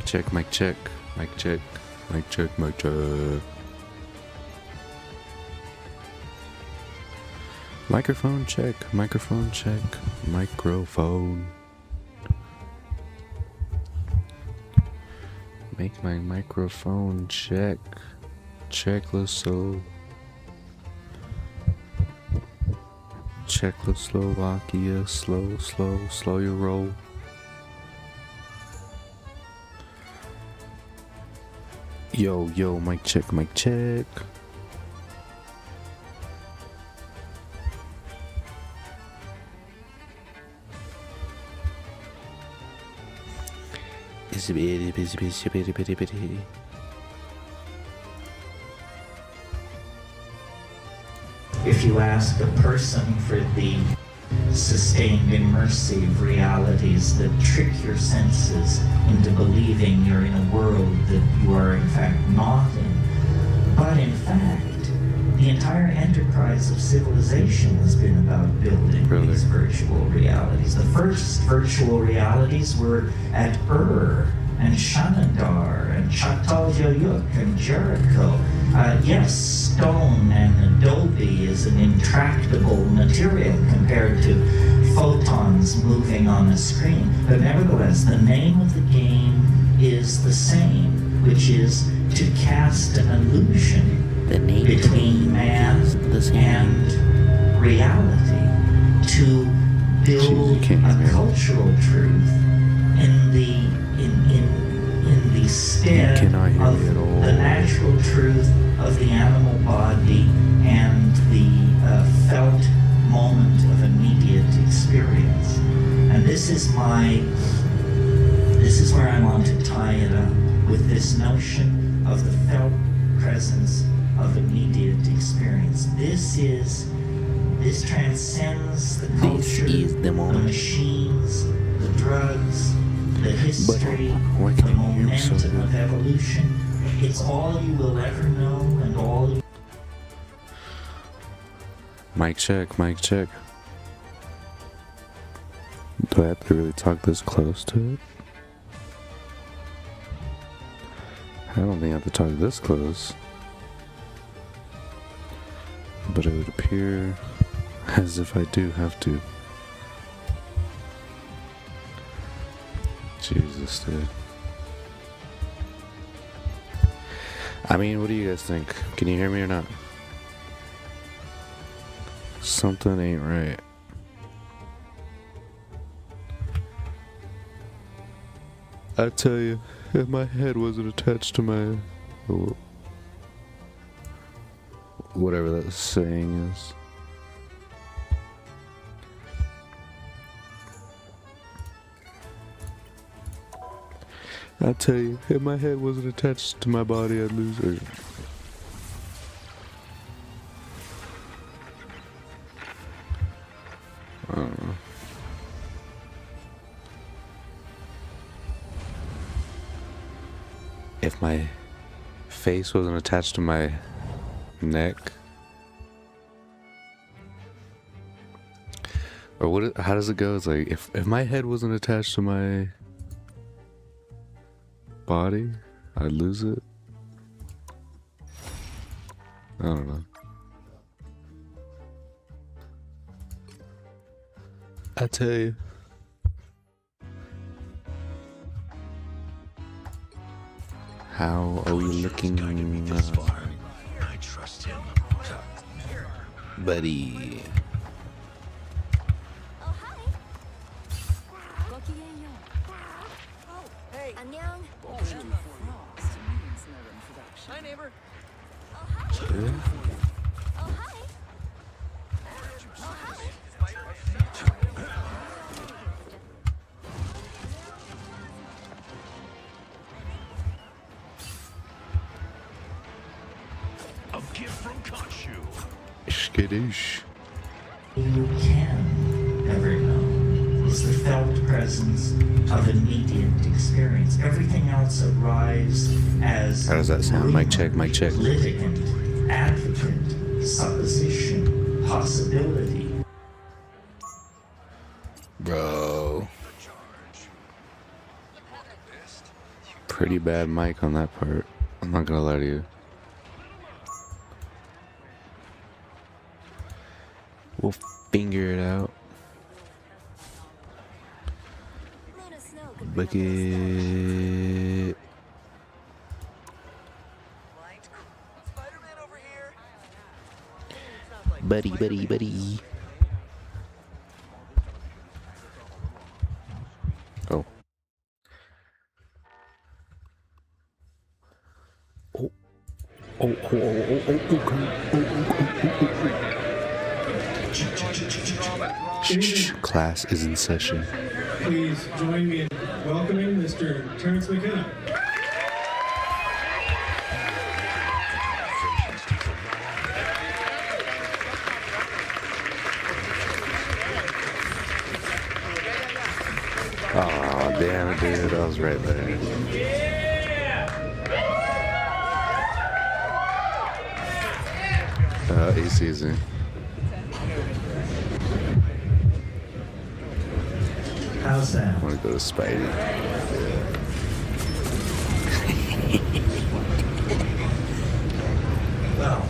check, mic check, mic check, mic check, mic check. Microphone check, microphone check, microphone. Make my microphone check. Czechoslovakia. Czechoslovakia, slow your roll. Yo, mic check, mic check. Busy. If you ask a person for the sustained immersive realities that trick your senses into believing you're in a world that you are in fact not in, but in fact, the entire enterprise of civilization has been about building these virtual realities. The first virtual realities were at Ur and Shanandar and Çatalhöyük and Jericho. Yes, stone and adobe is an intractable material compared to photons moving on a screen. But nevertheless, the name of the game is the same, which is to cast an illusion between man and reality, to build a cultural truth in the stead of the natural truth of the animal body and the felt moment of immediate experience. And this is where I want to tie it up with this notion of the felt presence of immediate experience. This transcends the culture, the machines, the drugs, the history, the momentum of evolution. It's all you will ever know and all you... Mic check, mic check. Do I have to really talk this close to it? I don't think I have to talk this close. But it would appear as if I do have to. Jesus, dude. I mean, what do you guys think? Can you hear me or not? Something ain't right. I tell you, if my head wasn't attached to my... whatever that saying is. I tell you, if my head wasn't attached to my body, I'd lose it. I don't know. If my face wasn't attached to my neck, or what? How does it go? It's like if my head wasn't attached to my body, I'd lose it. I don't know. I tell you. How are we looking? I trust him. Buddy. Oh, hi. Oh, hey. 안녕. Hi, neighbor. Oh, hi. Yeah. Oh, hi. Oh, hi. A gift from Kanshu. Skadoosh. You can ever know is the felt presence of immediate experience. Everything else arrives as How does that sound? Mic check, mic check. litigant, advocate, supposition, possibility. Bro. pretty bad mic on that part. I'm not gonna lie to you. We'll figure it out. Luna Snow could bring up Bucket. Spider-Man over here. Buddy, buddy, buddy. Oh. Oh. Oh, oh, oh, oh, oh, oh, come on. Shh, class is in session. Please join me in welcoming Mr. Terrence McKenna. Oh, damn it, dude. I was right there. AC is in. How's that? I want to go to Spidey. Well,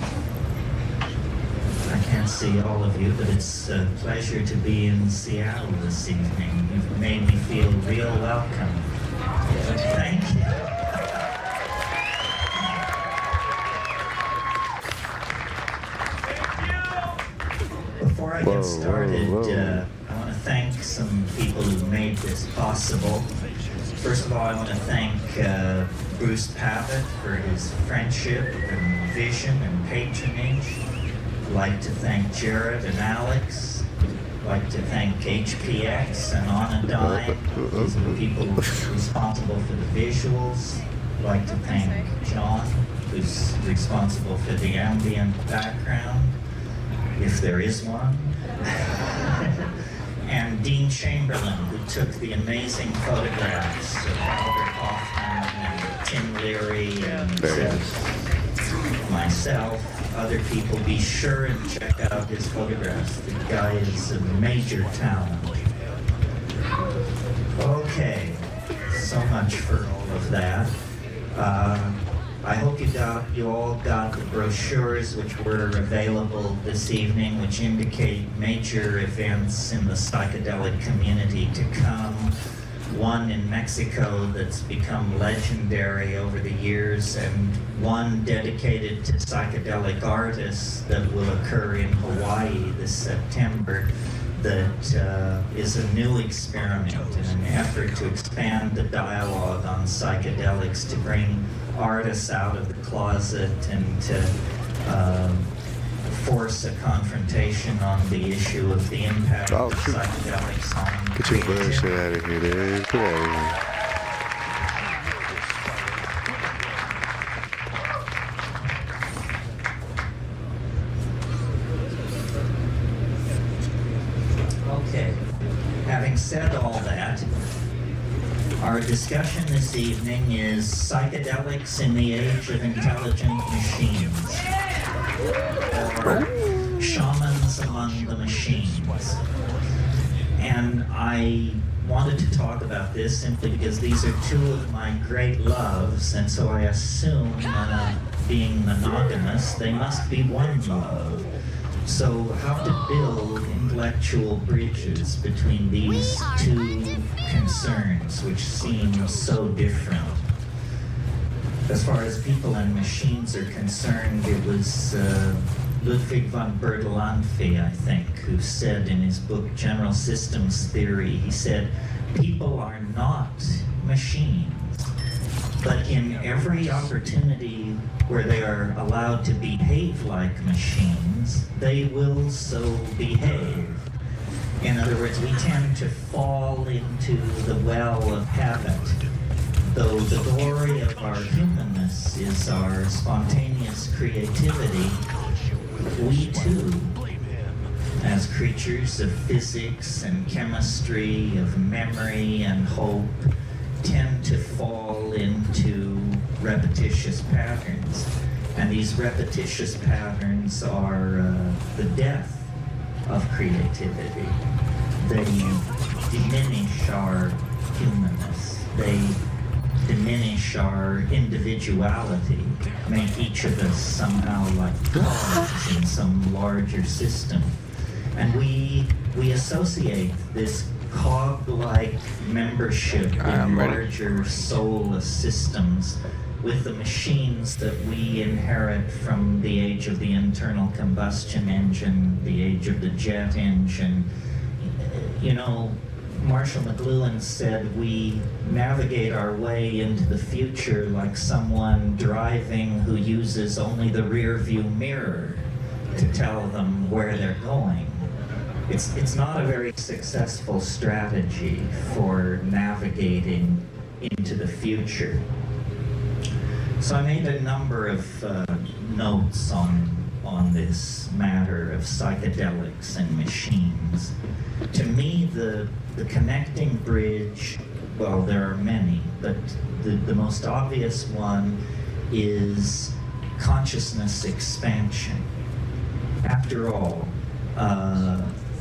I can't see all of you, but it's a pleasure to be in Seattle this evening. You've made me feel real welcome. Thank you. Before I get started, I want to thank some people who made this possible. First of all, I want to thank Bruce Pavitt for his friendship and vision and patronage. I'd like to thank Jared and Alex. I'd like to thank HPX and Onadine. These are the people responsible for the visuals. I'd like to thank John, who's responsible for the ambient background, if there is one. And Dean Chamberlain, who took the amazing photographs of Albert Hoffman and Tim Leary and myself, other people. Be sure and check out his photographs. The guy is a major talent. Okay, so much for all of that. I hope you all got the brochures which were available this evening, which indicate major events in the psychedelic community to come. One in Mexico that's become legendary over the years, and one dedicated to psychedelic artists that will occur in Hawaii this September. That is a new experiment in an effort to expand the dialogue on psychedelics, to bring artists out of the closet and to force a confrontation on the issue of the impact of psychedelics on Get your bullshit out of here, dude. Get out of here. Okay. Having said all that, our discussion this evening is psychedelics in the age of intelligent machines, or shamans among the machines. And I wanted to talk about this simply because these are two of my great loves, and so I assume, being monogamous, they must be one love. So how to build intellectual bridges between these two concerns, which seem so different. As far as people and machines are concerned, it was Ludwig von Bertalanffy, I think, who said in his book General Systems Theory, he said, people are not machines, but in every opportunity where they are allowed to behave like machines, they will so behave. In other words, we tend to fall into the well of habit, though the glory of our humanness is our spontaneous creativity. We too, as creatures of physics and chemistry, of memory and hope, tend to fall into repetitious patterns. And these repetitious patterns are the death of creativity. They diminish our humanness. They diminish our individuality, make each of us somehow like cogs in some larger system. And we associate this cog-like membership in larger soulless systems with the machines that we inherit from the age of the internal combustion engine, the age of the jet engine. You know, Marshall McLuhan said we navigate our way into the future like someone driving who uses only the rear view mirror to tell them where they're going. It's not a very successful strategy for navigating into the future. So I made a number of notes on this matter of psychedelics and machines. To me, the connecting bridge, well, there are many, but the most obvious one is consciousness expansion. After all,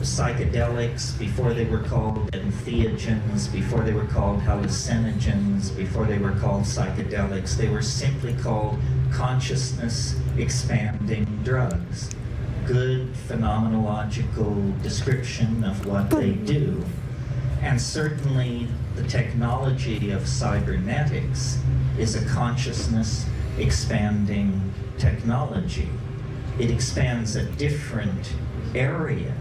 psychedelics, before they were called entheogens, before they were called hallucinogens, before they were called psychedelics, they were simply called consciousness expanding drugs. Good phenomenological description of what they do. And certainly the technology of cybernetics is a consciousness expanding technology. It expands a different area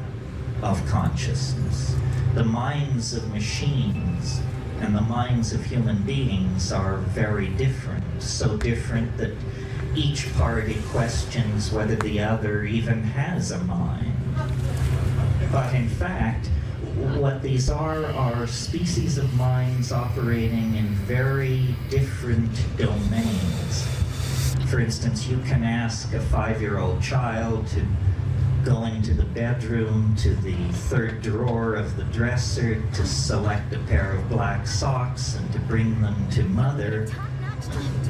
of consciousness. The minds of machines and the minds of human beings are very different, so different that each party questions whether the other even has a mind. But in fact, what these are species of minds operating in very different domains. For instance, you can ask a 5-year-old child to go into the bedroom to the third drawer of the dresser to select a pair of black socks and to bring them to mother.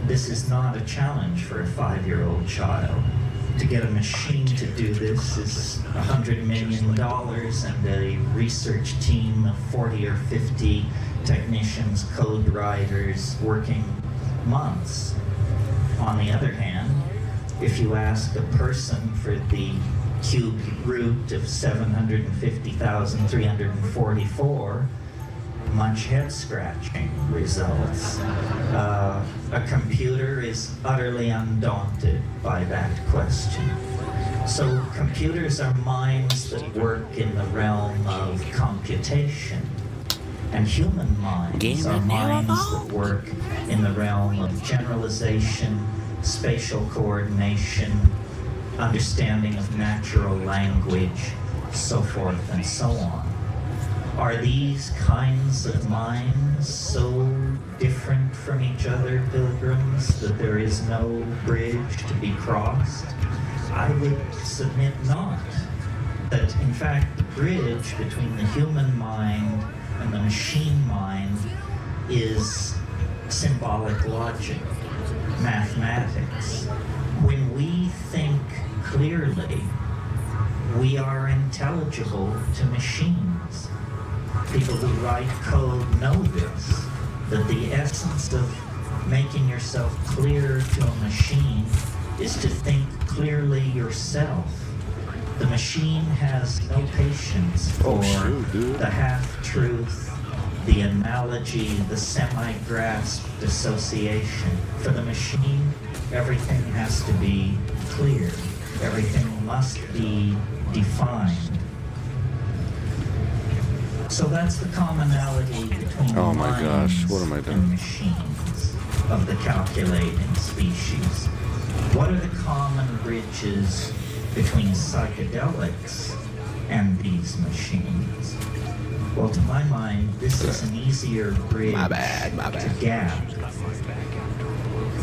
This is not a challenge for a 5-year-old child. To get a machine to do this is $100 million and a research team of 40 or 50 technicians, code writers, working months. On the other hand, if you ask a person for the cube root of 750,344, much head-scratching results. A computer is utterly undaunted by that question. So computers are minds that work in the realm of computation. And human minds are minds that work in the realm of generalization, spatial coordination, understanding of natural language, so forth and so on. Are these kinds of minds so different from each other, pilgrims, that there is no bridge to be crossed? I would submit not. That in fact the bridge between the human mind and the machine mind is symbolic logic, mathematics. When we think clearly, we are intelligible to machines. People who write code know this, that the essence of making yourself clear to a machine is to think clearly yourself. The machine has no patience for the half-truth, the analogy, the semi-grasped association. For the machine, everything has to be clear. Everything must be defined. So that's the commonality between minds and machines of the calculating species. What are the common bridges between psychedelics and these machines? Well, to my mind, this is an easier bridge to gap.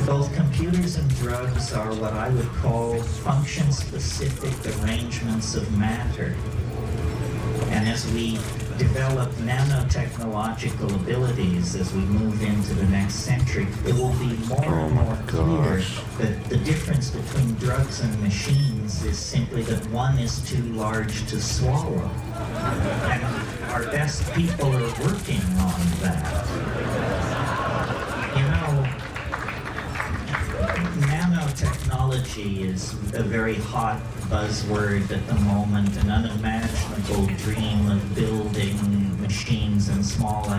Both computers and drugs are what I would call function-specific arrangements of matter. And as we develop nanotechnological abilities as we move into the next century, it will be more and more clear that the difference between drugs and machines is simply that one is too large to swallow. And our best people are working on that. You know, technology is a very hot buzzword at the moment, an unimaginable dream of building machines and small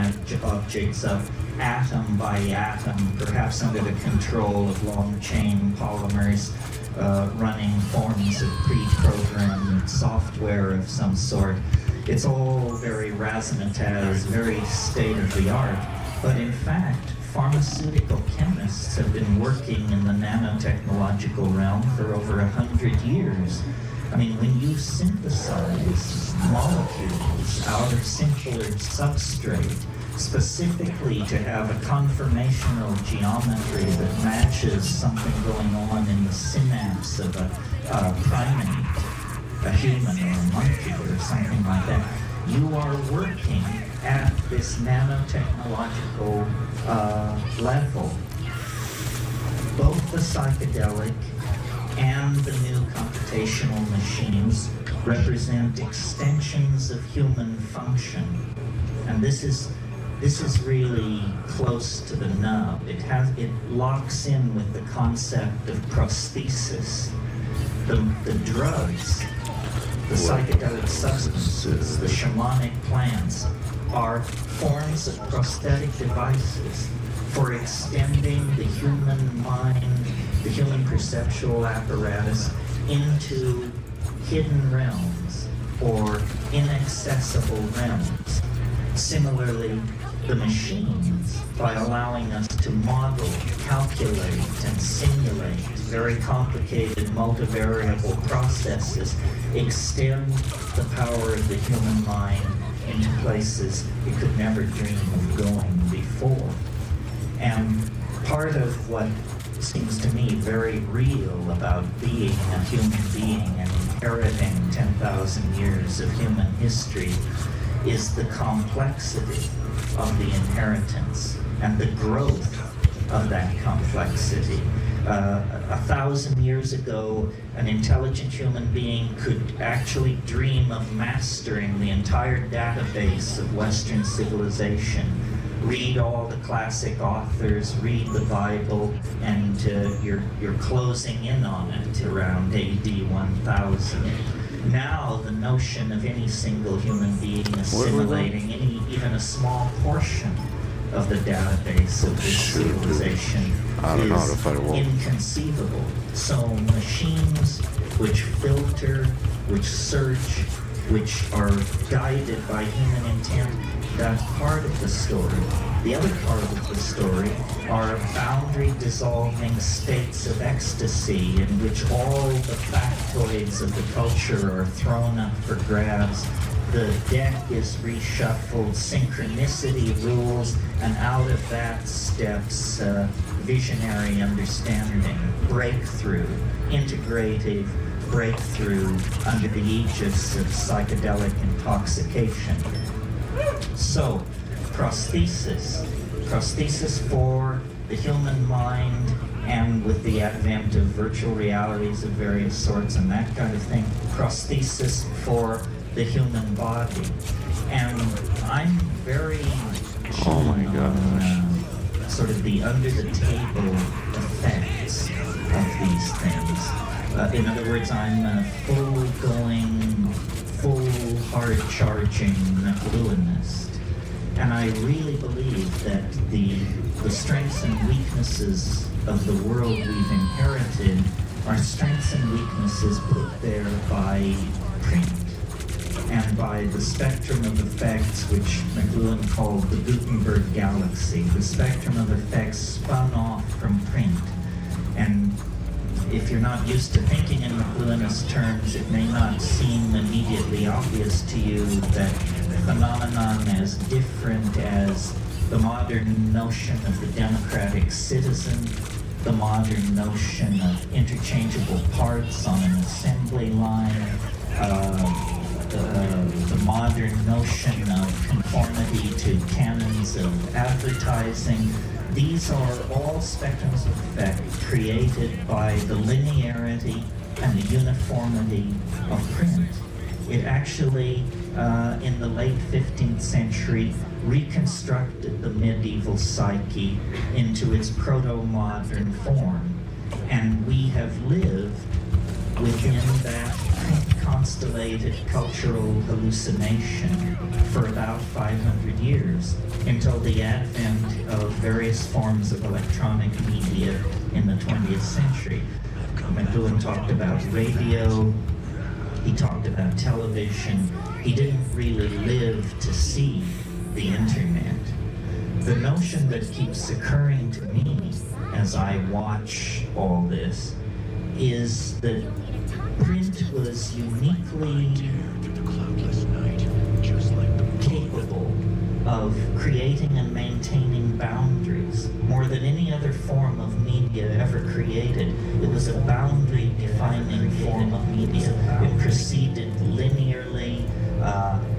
objects up atom by atom, perhaps under the control of long-chain polymers, running forms of pre-programmed software of some sort. It's all very razzmatazz, very state-of-the-art, but in fact, pharmaceutical chemists have been working in the nanotechnological realm for over 100 years. I mean, when you synthesize molecules out of simpler substrate, specifically to have a conformational geometry that matches something going on in the synapse of a primate, a human or a monkey or something like that, you are working at this nanotechnological level. Both the psychedelic and the new computational machines represent extensions of human function. And this is really close to the nub. It locks in with the concept of prosthesis. The drugs, the psychedelic substances, the shamanic plants are forms of prosthetic devices for extending the human mind, the human perceptual apparatus into hidden realms or inaccessible realms. Similarly, the machines, by allowing us to model, calculate, and simulate very complicated multivariable processes, extend the power of the human mind into places it could never dream of going before. And part of what seems to me very real about being a human being and inheriting 10,000 years of human history is the complexity of the inheritance and the growth of that complexity. 1,000 years ago, an intelligent human being could actually dream of mastering the entire database of Western civilization, read all the classic authors, read the Bible, and you're closing in on it around AD 1000. Now the notion of any single human being assimilating even a small portion of the database of this civilization is inconceivable. So machines which filter, which search, which are guided by human intent, that's part of the story. The other part of the story are boundary-dissolving states of ecstasy in which all the factoids of the culture are thrown up for grabs. The deck is reshuffled, synchronicity rules, and out of that steps visionary understanding, breakthrough, integrative breakthrough under the aegis of psychedelic intoxication. So, prosthesis for the human mind, and with the advent of virtual realities of various sorts and that kind of thing, prosthesis for the human body. And I'm very keen on sort of the under-the-table effects of these things. In other words, I'm a full hard-charging McLuhanist. And I really believe that the strengths and weaknesses of the world we've inherited are strengths and weaknesses put there by print and by the spectrum of effects which McLuhan called the Gutenberg galaxy, the spectrum of effects spun off from print. And if you're not used to thinking in McLuhanist terms, it may not seem immediately obvious to you that phenomenon as different as the modern notion of the democratic citizen, the modern notion of interchangeable parts on an assembly line, the modern notion of conformity to canons of advertising. These are all spectrums of effect created by the linearity and the uniformity of print. It actually, in the late 15th century, reconstructed the medieval psyche into its proto-modern form. And we have lived within that constellated cultural hallucination for about 500 years until the advent of various forms of electronic media in the 20th century. McLuhan talked about radio, he talked about television. He didn't really live to see the internet. The notion that keeps occurring to me as I watch all this is that print was uniquely capable of creating and maintaining boundaries. More than any other form of media ever created, it was a boundary-defining form of media. It proceeded linearly.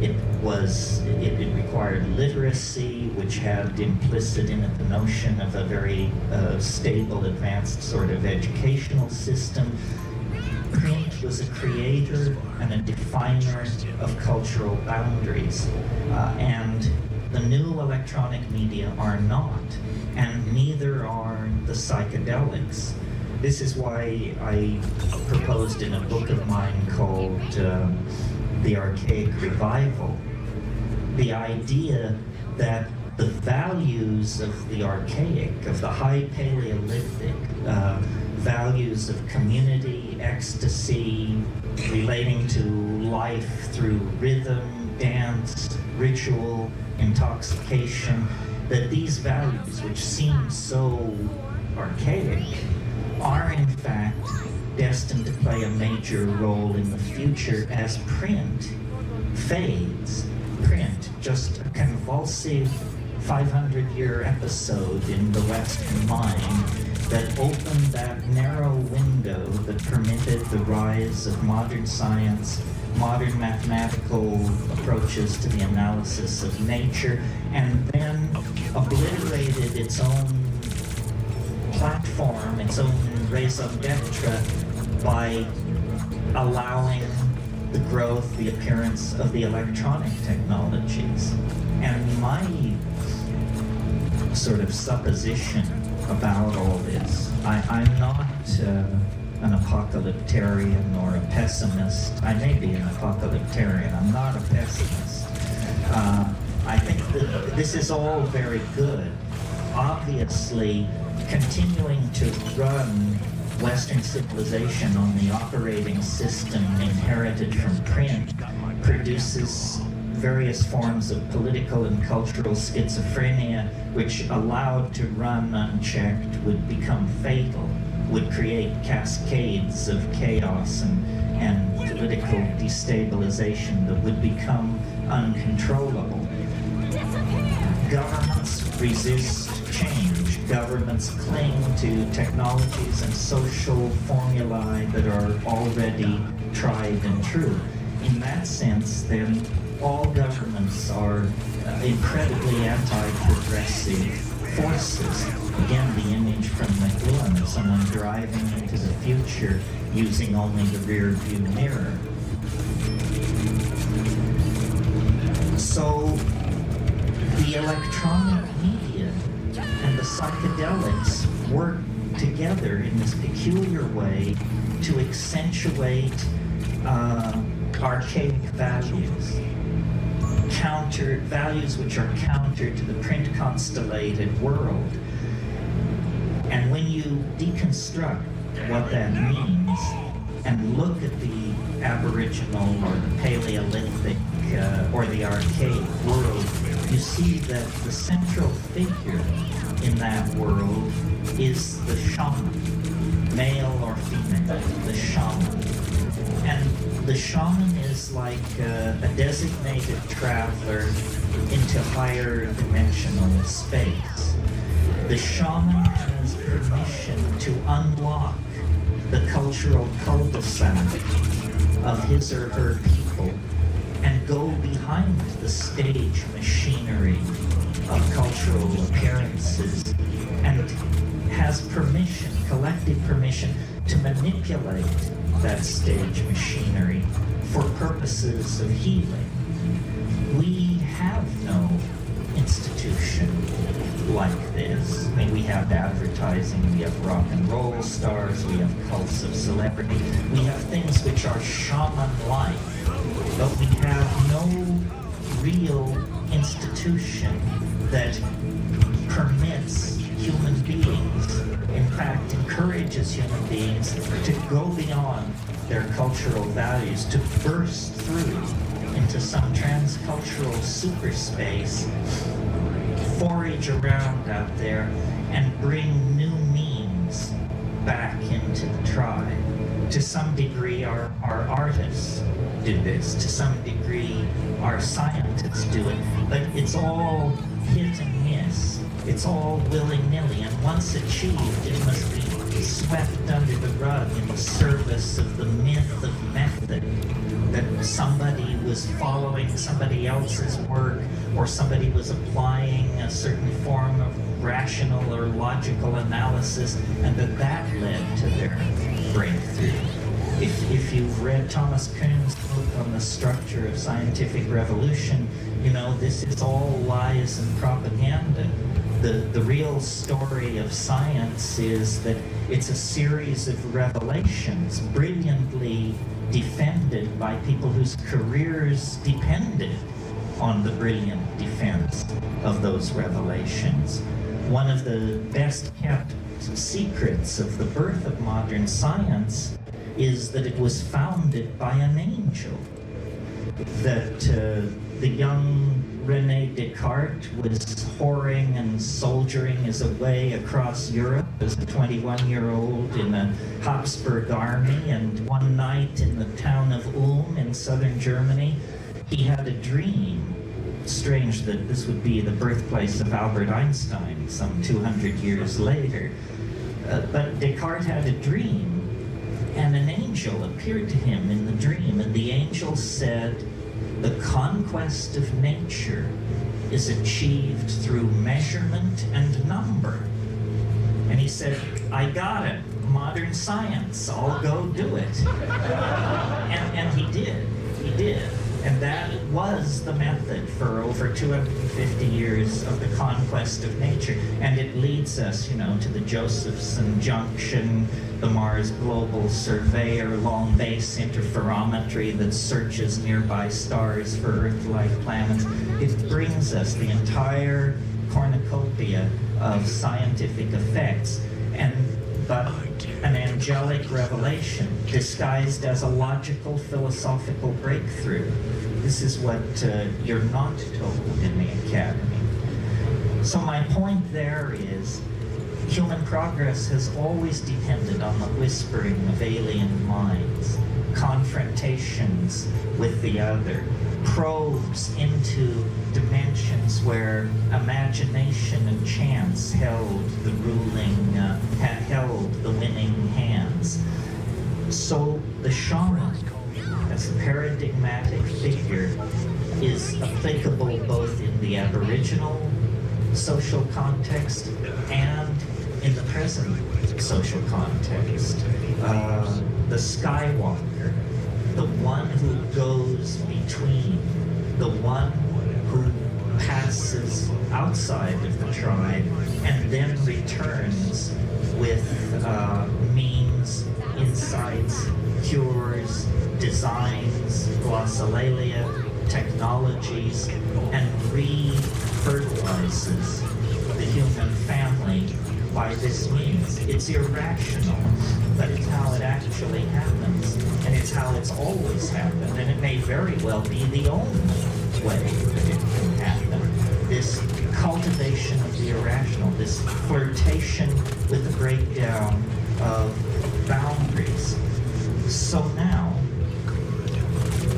It required literacy, which had implicit in it the notion of a very stable, advanced sort of educational system. Print was a creator and a definer of cultural boundaries, and the new electronic media are not, and neither are the psychedelics. This is why I proposed in a book of mine called The Archaic Revival, the idea that the values of the archaic, of the high Paleolithic, values of community, ecstasy, relating to life through rhythm, dance, ritual, intoxication, that these values, which seem so archaic, are in fact destined to play a major role in the future as print fades. Print, just a convulsive 500-year episode in the Western mind that opened that narrow window that permitted the rise of modern science, modern mathematical approaches to the analysis of nature, and then obliterated its own platform, its own raison d'etre, by allowing the growth, the appearance of the electronic technologies. And my sort of supposition about all this, I'm not an apocalyptarian or a pessimist. I may be an apocalyptarian, I'm not a pessimist. I think that this is all very good. Obviously, continuing to run Western civilization on the operating system inherited from print produces various forms of political and cultural schizophrenia, which allowed to run unchecked would become fatal, would create cascades of chaos and political destabilization that would become uncontrollable. Governments resist change. Governments cling to technologies and social formulae that are already tried and true. In that sense, then, all governments are incredibly anti-progressive forces. Again, the image from McLuhan of someone driving into the future using only the rear view mirror. So, the electronic media and the psychedelics work together in this peculiar way to accentuate archaic values. Values which are counter to the print constellated world. And when you deconstruct what that means and look at the Aboriginal or the Paleolithic or the archaic world, you see that the central figure in that world is the shaman, male or female, the shaman. And the shaman is like a designated traveler into higher dimensional space. The shaman has permission to unlock the cultural cul-de-sac of his or her people and go behind the stage machinery of cultural appearances, and has permission, collective permission, to manipulate that stage machinery for purposes of healing. We have no institution like this. I mean, we have advertising, we have rock and roll stars, we have cults of celebrity, we have things which are shaman-like, but we have no real institution that permits human beings, in fact encourages human beings to go beyond their cultural values, to burst through into some transcultural superspace, forage around out there, and bring new means back into the tribe. To some degree, our artists do this. To some degree, our scientists do it. But it's all hit and miss. It's all willy-nilly. And once achieved, it must be swept under the rug in the service of the myth of method, that somebody was following somebody else's work, or somebody was applying a certain form of rational or logical analysis, and that led to their breakthrough. If you've read Thomas Kuhn's book on the structure of scientific revolution, you know this is all lies and propaganda. The real story of science is that it's a series of revelations brilliantly defended by people whose careers depended on the brilliant defense of those revelations. One of the best kept secrets of the birth of modern science is that it was founded by an angel. That the young René Descartes was whoring and soldiering his way across Europe as a 21-year-old in a Habsburg army, and one night in the town of Ulm in southern Germany, he had a dream. Strange that this would be the birthplace of Albert Einstein some 200 years later. But Descartes had a dream, and an angel appeared to him in the dream, and the angel said, "The conquest of nature is achieved through measurement and number." And he said, "I got it, modern science, I'll go do it." And he did. And that was the method for over 250 years of the conquest of nature. And it leads us, to the Josephson Junction, the Mars Global Surveyor, long base interferometry that searches nearby stars for Earth-like planets. It brings us the entire cornucopia of scientific effects. But an angelic revelation disguised as a logical philosophical breakthrough. This is what you're not told in the academy. So my point there is, human progress has always depended on the whispering of alien minds, confrontations with the other, probes into dimensions where imagination and chance held the winning hands. So the shaman, as a paradigmatic figure, is applicable both in the Aboriginal social context and in the present social context. The Skywalker, the one who goes between, the one who passes outside of the tribe and then returns with means, insights, cures, designs, glossolalia, technologies, and re-fertilizes the human family by this means. It's irrational, but it's how it actually happens, and it's how it's always happened, and it may very well be the only way that it can happen. This cultivation of the irrational, this flirtation with the breakdown of boundaries. So now,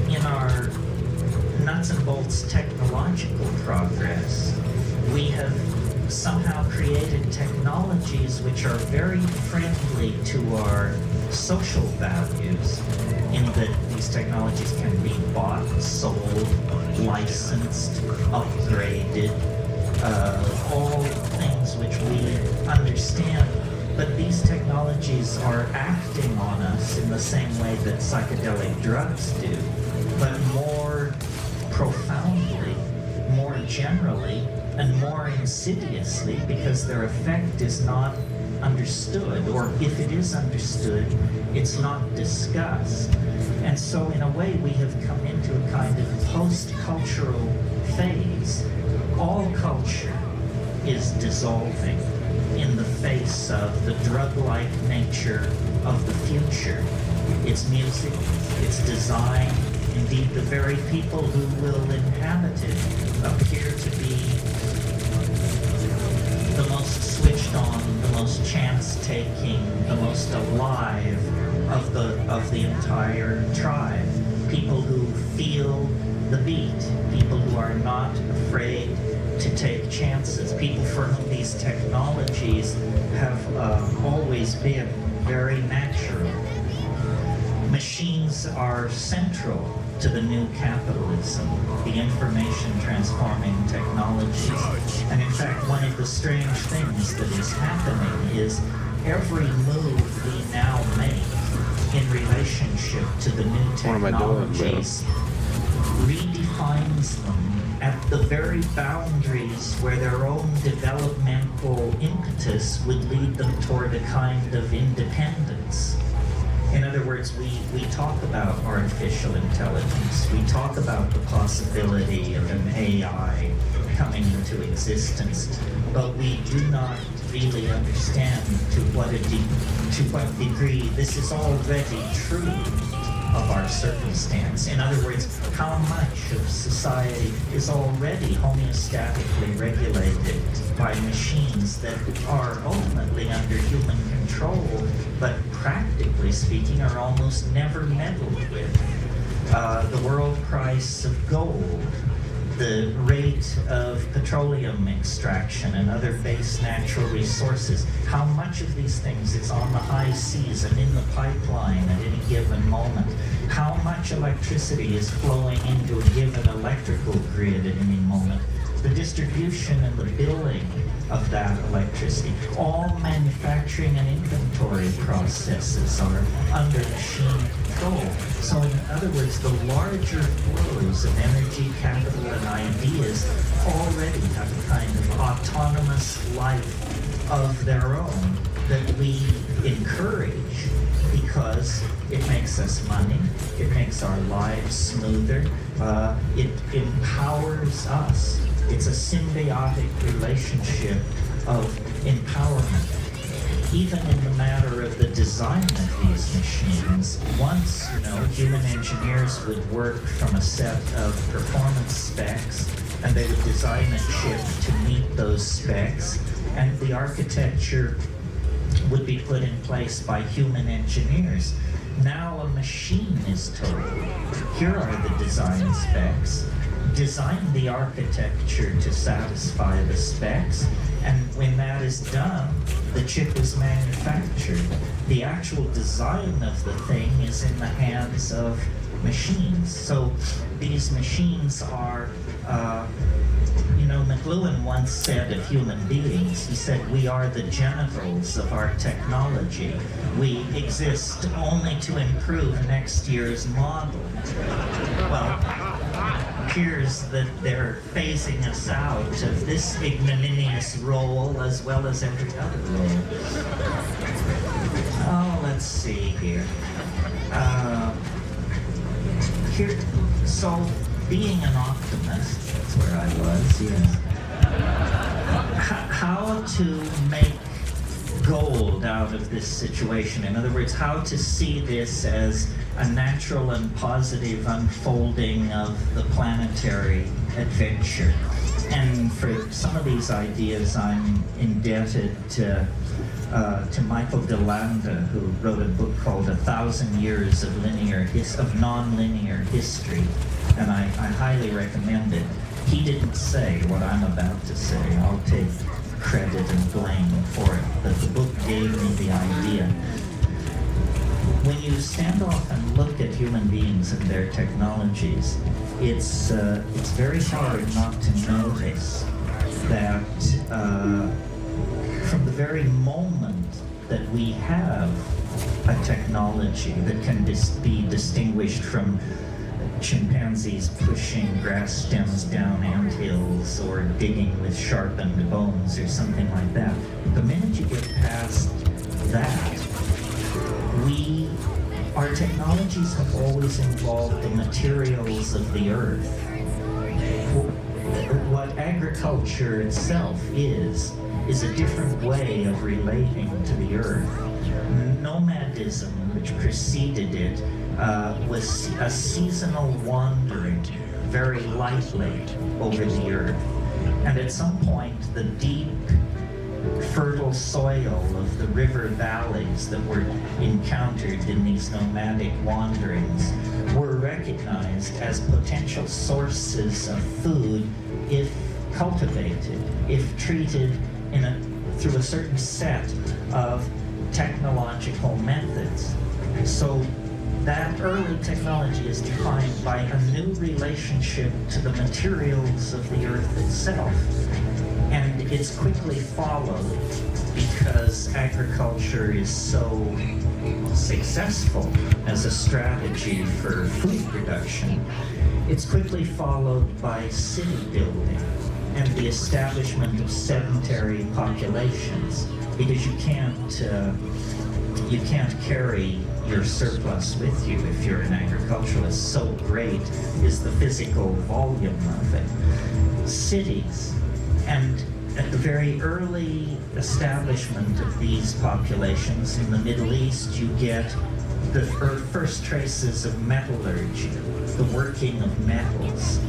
in our nuts and bolts technological progress, we have somehow created technologies which are very friendly to our social values, in that these technologies can be bought, sold, licensed, upgraded, all things which we understand. But these technologies are acting on us in the same way that psychedelic drugs do, but more profoundly, more generally, and more insidiously because their effect is not understood, or if it is understood, it's not discussed. And so in a way we have come into a kind of post-cultural phase. All culture is dissolving in the face of the drug-like nature of the future. Its music, its design, indeed the very people who will inhabit it appear to be the most switched on, the most chance-taking, the most alive of the entire tribe. People who feel the beat, people who are not afraid to take chances, people for whom these technologies have always been very natural. Machines are central to the new capitalism, the information transforming technologies. And in fact, one of the strange things that is happening is every move we now make in relationship to the new technologies redefines them at the very boundaries where their own developmental impetus would lead them toward a kind of independence. In other words, we talk about artificial intelligence, we talk about the possibility of an AI coming into existence, but we do not really understand to what degree this is already true of our circumstance. In other words, how much of society is already homeostatically regulated by machines that are ultimately under human control, but practically speaking are almost never meddled with. The world price of gold, the rate of petroleum extraction and other base natural resources, how much of these things is on the high seas and in the pipeline at any given moment, how much electricity is flowing into a given electrical grid at any moment, the distribution and the billing of that electricity. All manufacturing and inventory processes are under machine control. So in other words, the larger flows of energy, capital, and ideas already have a kind of autonomous life of their own that we encourage because it makes us money, it makes our lives smoother, it empowers us. It's a symbiotic relationship of empowerment. Even in the matter of the design of these machines, once, human engineers would work from a set of performance specs, and they would design a chip to meet those specs, and the architecture would be put in place by human engineers. Now a machine is told, here are the design specs, design the architecture to satisfy the specs, and when that is done, the chip is manufactured. The actual design of the thing is in the hands of machines. So these machines are, McLuhan once said of human beings, he said, we are the genitals of our technology. We exist only to improve next year's model. Well, it appears that they're phasing us out of this ignominious role as well as every other role. Oh, let's see here. So being an optimist, that's where I was, yes. How to make gold out of this situation. In other words, how to see this as a natural and positive unfolding of the planetary adventure. And for some of these ideas, I'm indebted to Michael DeLanda, who wrote a book called 1,000 Years of Nonlinear History, and I highly recommend it. He didn't say what I'm about to say. I'll take credit and blame for it, but the book gave me the idea. When you stand off and look at human beings and their technologies, it's very hard not to notice that from the very moment that we have a technology that can be distinguished from chimpanzees pushing grass stems down anthills tools or digging with sharpened bones or something like that. The minute you get past that, our technologies have always involved the materials of the earth. What agriculture itself is a different way of relating to the earth. Nomadism, which preceded it, was a seasonal wandering very lightly over the earth. And at some point, the deep, fertile soil of the river valleys that were encountered in these nomadic wanderings were recognized as potential sources of food if cultivated, if treated through a certain set of technological methods. So that early technology is defined by a new relationship to the materials of the earth itself. And it's quickly followed, because agriculture is so successful as a strategy for food production, it's quickly followed by city building and the establishment of sedentary populations, because you can't carry your surplus with you if you're an agriculturalist. So great is the physical volume of it. Cities, and at the very early establishment of these populations in the Middle East, you get the first traces of metallurgy, the working of metals,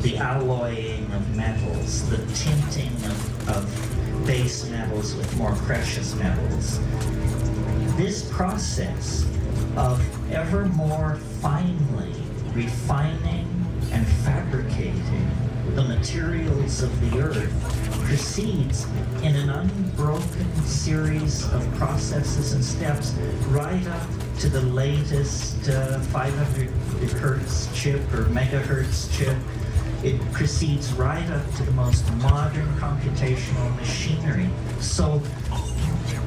the alloying of metals, the tinting of base metals with more precious metals. This process of ever more finely refining and fabricating the materials of the earth proceeds in an unbroken series of processes and steps right up to the latest 500 hertz chip or megahertz chip. It proceeds right up to the most modern computational machinery. So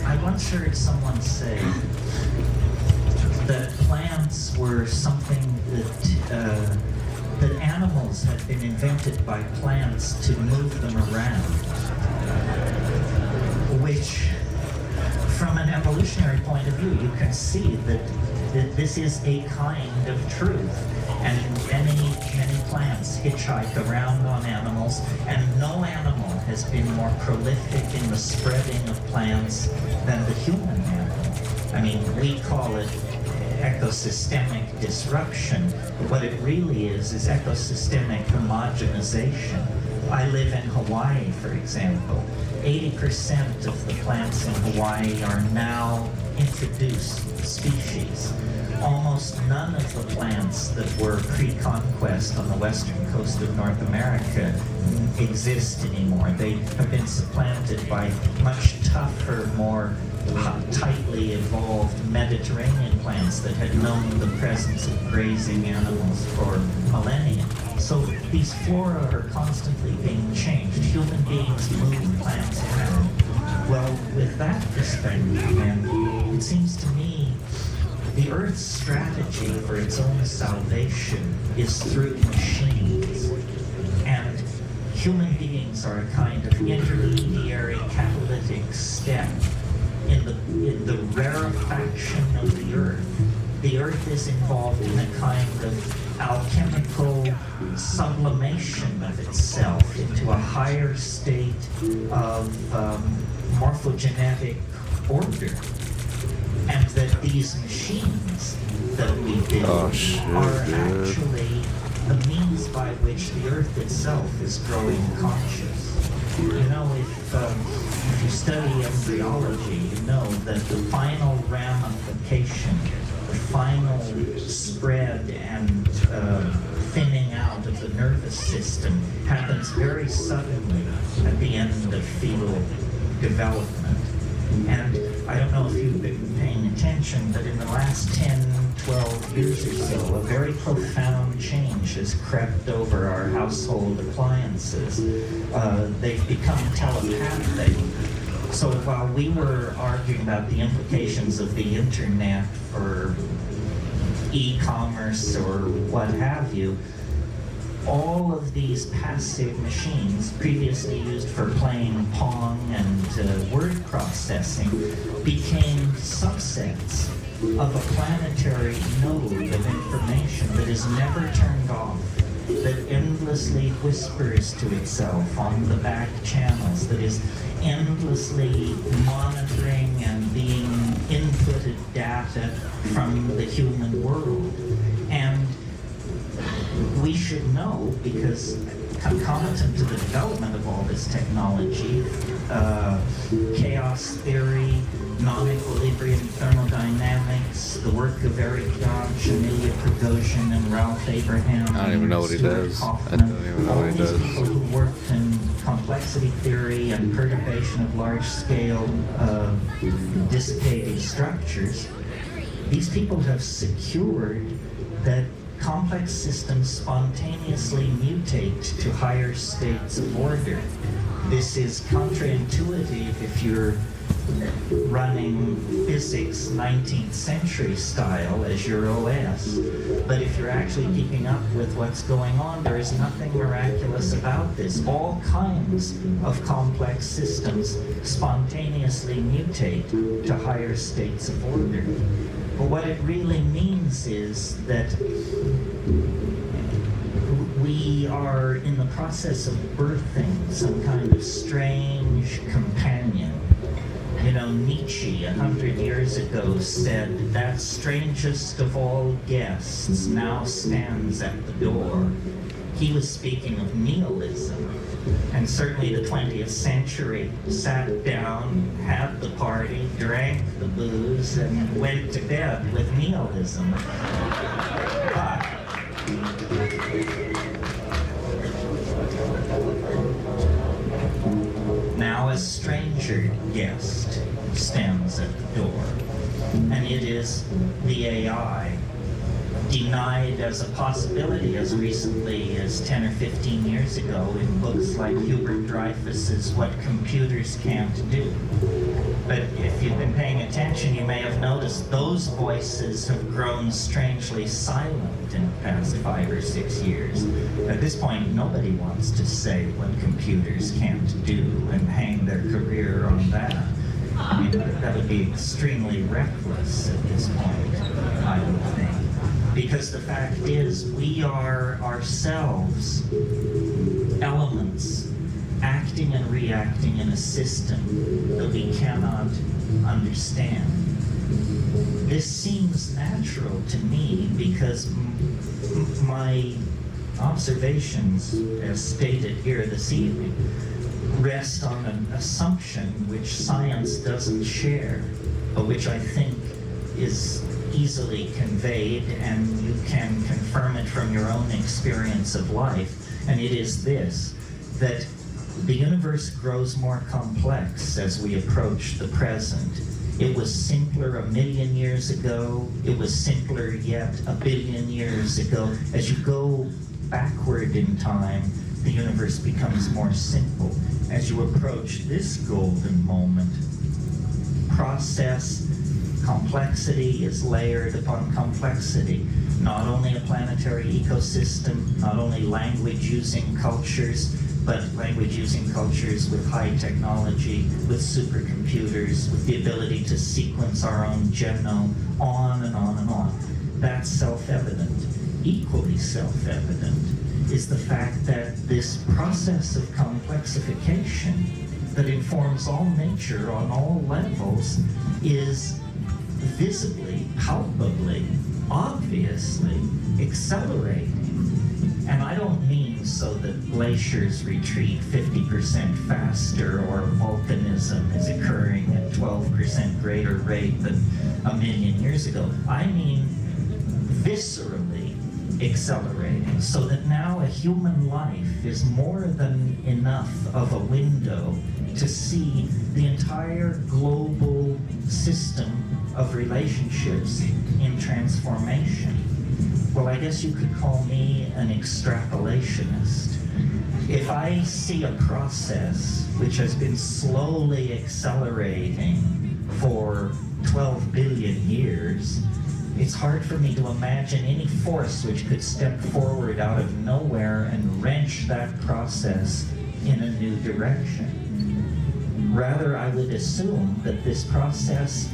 I once heard someone say that plants were something that animals had been invented by plants to move them around, which, from an evolutionary point of view, you can see that this is a kind of truth. And many plants hitchhike around on animals, and no animal has been more prolific in the spreading of plants than the human animal. I mean, we call it ecosystemic disruption, but what it really is ecosystemic homogenization. I live in Hawaii, for example. 80% of the plants in Hawaii are now introduced species. Almost none of the plants that were pre-conquest on the western coast of North America exist anymore. They have been supplanted by much tougher, more tightly evolved Mediterranean plants that had known the presence of grazing animals for millennia. So these flora are constantly being changed. Human beings move plants around. Well, with that perspective, then, it seems to me the Earth's strategy for its own salvation is through machines. And human beings are a kind of intermediary catalytic step in the rarefaction of the Earth. The Earth is involved in a kind of alchemical sublimation of itself into a higher state of morphogenetic order. And that these machines that we build are actually the means by which the Earth itself is growing conscious. You know, if you study embryology, you know that the final ramification, the final spread and thinning out of the nervous system happens very suddenly at the end of fetal development. And I don't know if you've been paying attention, but in the last 10, 12 years or so, a very profound change has crept over our household appliances. They've become telepathic. So while we were arguing about the implications of the internet for e-commerce or what have you, all of these passive machines, previously used for playing Pong and word processing, became subsets of a planetary node of information that is never turned off, that endlessly whispers to itself on the back channels, that is endlessly monitoring and being inputted data from the human world. And we should know, because concomitant to the development of all this technology, chaos theory, non-equilibrium thermodynamics, the work of Eric Dodge, Amelia Prigozhin, and Ralph Abraham. I don't even know what he Stuart does. Kauffman, I don't even know all what he these does. people who worked in complexity theory and perturbation of large-scale dissipating structures, these people have secured that complex systems spontaneously mutate to higher states of order. This is counterintuitive if you're running physics 19th century style as your OS. But if you're actually keeping up with what's going on, there is nothing miraculous about this. All kinds of complex systems spontaneously mutate to higher states of order. But what it really means is that we are in the process of birthing some kind of strange companion. You know, Nietzsche 100 years ago said, "That strangest of all guests now stands at the door." He was speaking of nihilism. And certainly the 20th century sat down, had the party, drank the booze, and went to bed with nihilism. But now a stranger guest stands at the door, and it is the AI, denied as a possibility as recently as 10 or 15 years ago in books like Hubert Dreyfus's What Computers Can't Do. But if you've been paying attention, you may have noticed those voices have grown strangely silent in the past 5 or 6 years. At this point, nobody wants to say what computers can't do and hang their career on that. I mean, that would be extremely reckless at this point, I would think. Because the fact is, we are ourselves elements acting and reacting in a system that we cannot understand. This seems natural to me because my observations, as stated here this evening, rest on an assumption which science doesn't share, but which I think is easily conveyed, and you can confirm it from your own experience of life, and it is this, that the universe grows more complex as we approach the present. It was simpler 1 million years ago, it was simpler yet 1 billion years ago. As you go backward in time, the universe becomes more simple. As you approach this golden moment, process complexity is layered upon complexity. Not only a planetary ecosystem, not only language-using cultures, but language-using cultures with high technology, with supercomputers, with the ability to sequence our own genome, on and on and on. That's self-evident. Equally self-evident is the fact that this process of complexification that informs all nature on all levels is visibly, palpably, obviously accelerating. And I don't mean so that glaciers retreat 50% faster or volcanism is occurring at 12% greater rate than 1 million years ago. I mean viscerally accelerating, so that now a human life is more than enough of a window to see the entire global system of relationships in transformation. Well, I guess you could call me an extrapolationist. If I see a process which has been slowly accelerating for 12 billion years, It's hard for me to imagine any force which could step forward out of nowhere and wrench that process in a new direction. Rather, I would assume that this process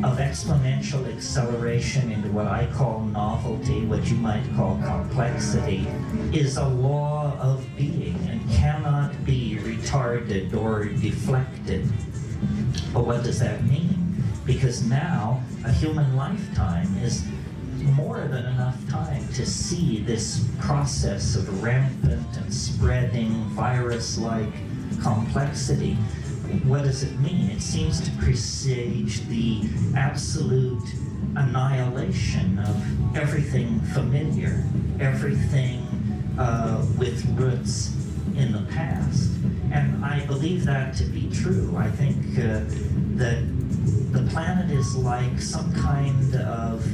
of exponential acceleration into what I call novelty, what you might call complexity, is a law of being and cannot be retarded or deflected. But what does that mean? Because now a human lifetime is more than enough time to see this process of rampant and spreading virus-like complexity. What does it mean? It seems to presage the absolute annihilation of everything familiar, everything with roots in the past. And I believe that to be true. I think that the planet is like some kind of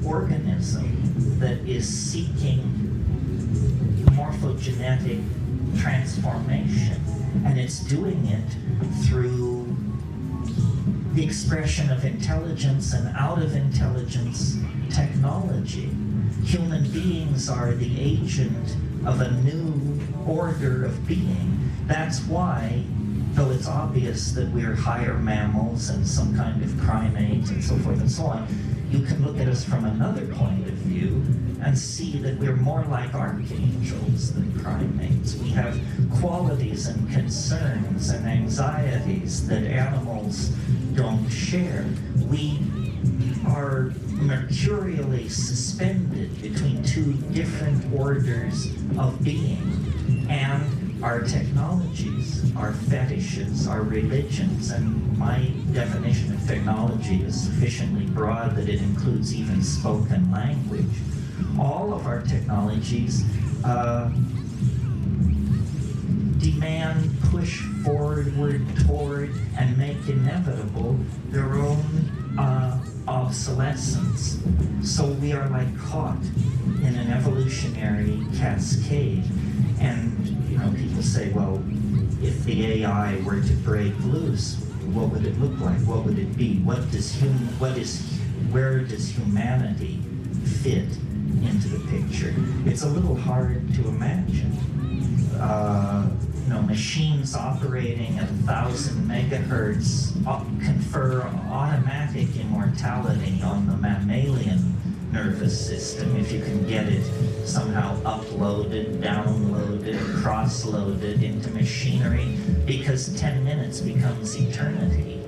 organism that is seeking morphogenetic transformation. And it's doing it through the expression of intelligence and out of intelligence technology. Human beings are the agent of a new order of being. That's why, though it's obvious that we're higher mammals and some kind of primate and so forth and so on, you can look at us from another point of view and see that we're more like archangels than primates. We have qualities and concerns and anxieties that animals don't share. We are mercurially suspended between two different orders of being, and our technologies, our fetishes, our religions, and my definition of technology is sufficiently broad that it includes even spoken language. All of our technologies demand, push forward toward, and make inevitable their own obsolescence. So we are like caught in an evolutionary cascade. And people say, well, if the AI were to break loose, what would it look like? What would it be? Where does humanity fit into the picture? It's a little hard to imagine. Machines operating at 1,000 megahertz confer automatic immortality on the mammalian nervous system if you can get it somehow uploaded, downloaded, cross-loaded into machinery, because 10 minutes becomes eternity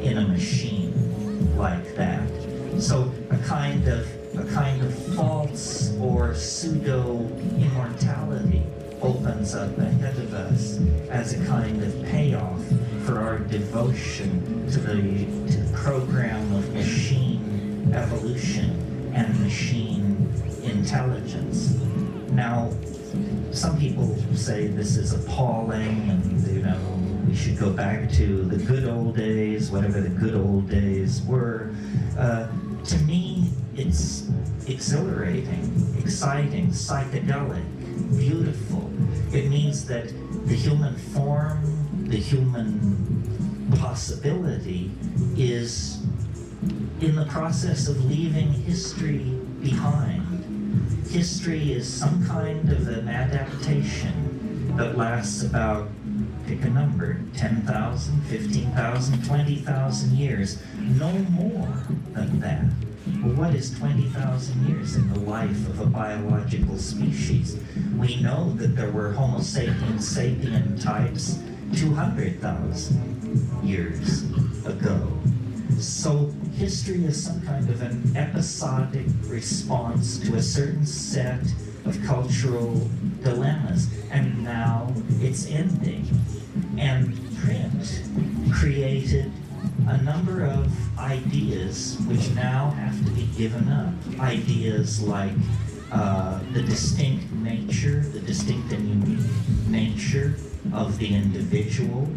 in a machine like that. So a kind of false or pseudo immortality opens up ahead of us as a kind of payoff for our devotion to the program of machine evolution and machine intelligence. Now, some people say this is appalling and we should go back to the good old days, whatever the good old days were. To me, it's exhilarating, exciting, psychedelic, beautiful. It means that the human form, the human possibility is in the process of leaving history behind. History is some kind of an adaptation that lasts about, pick a number, 10,000, 15,000, 20,000 years, no more than that. Well, what is 20,000 years in the life of a biological species? We know that there were Homo sapiens sapien types 200,000 years ago. So history is some kind of an episodic response to a certain set of cultural dilemmas, and now it's ending. And print created a number of ideas which now have to be given up. Ideas like the distinct nature, the distinct and unique nature of the individual,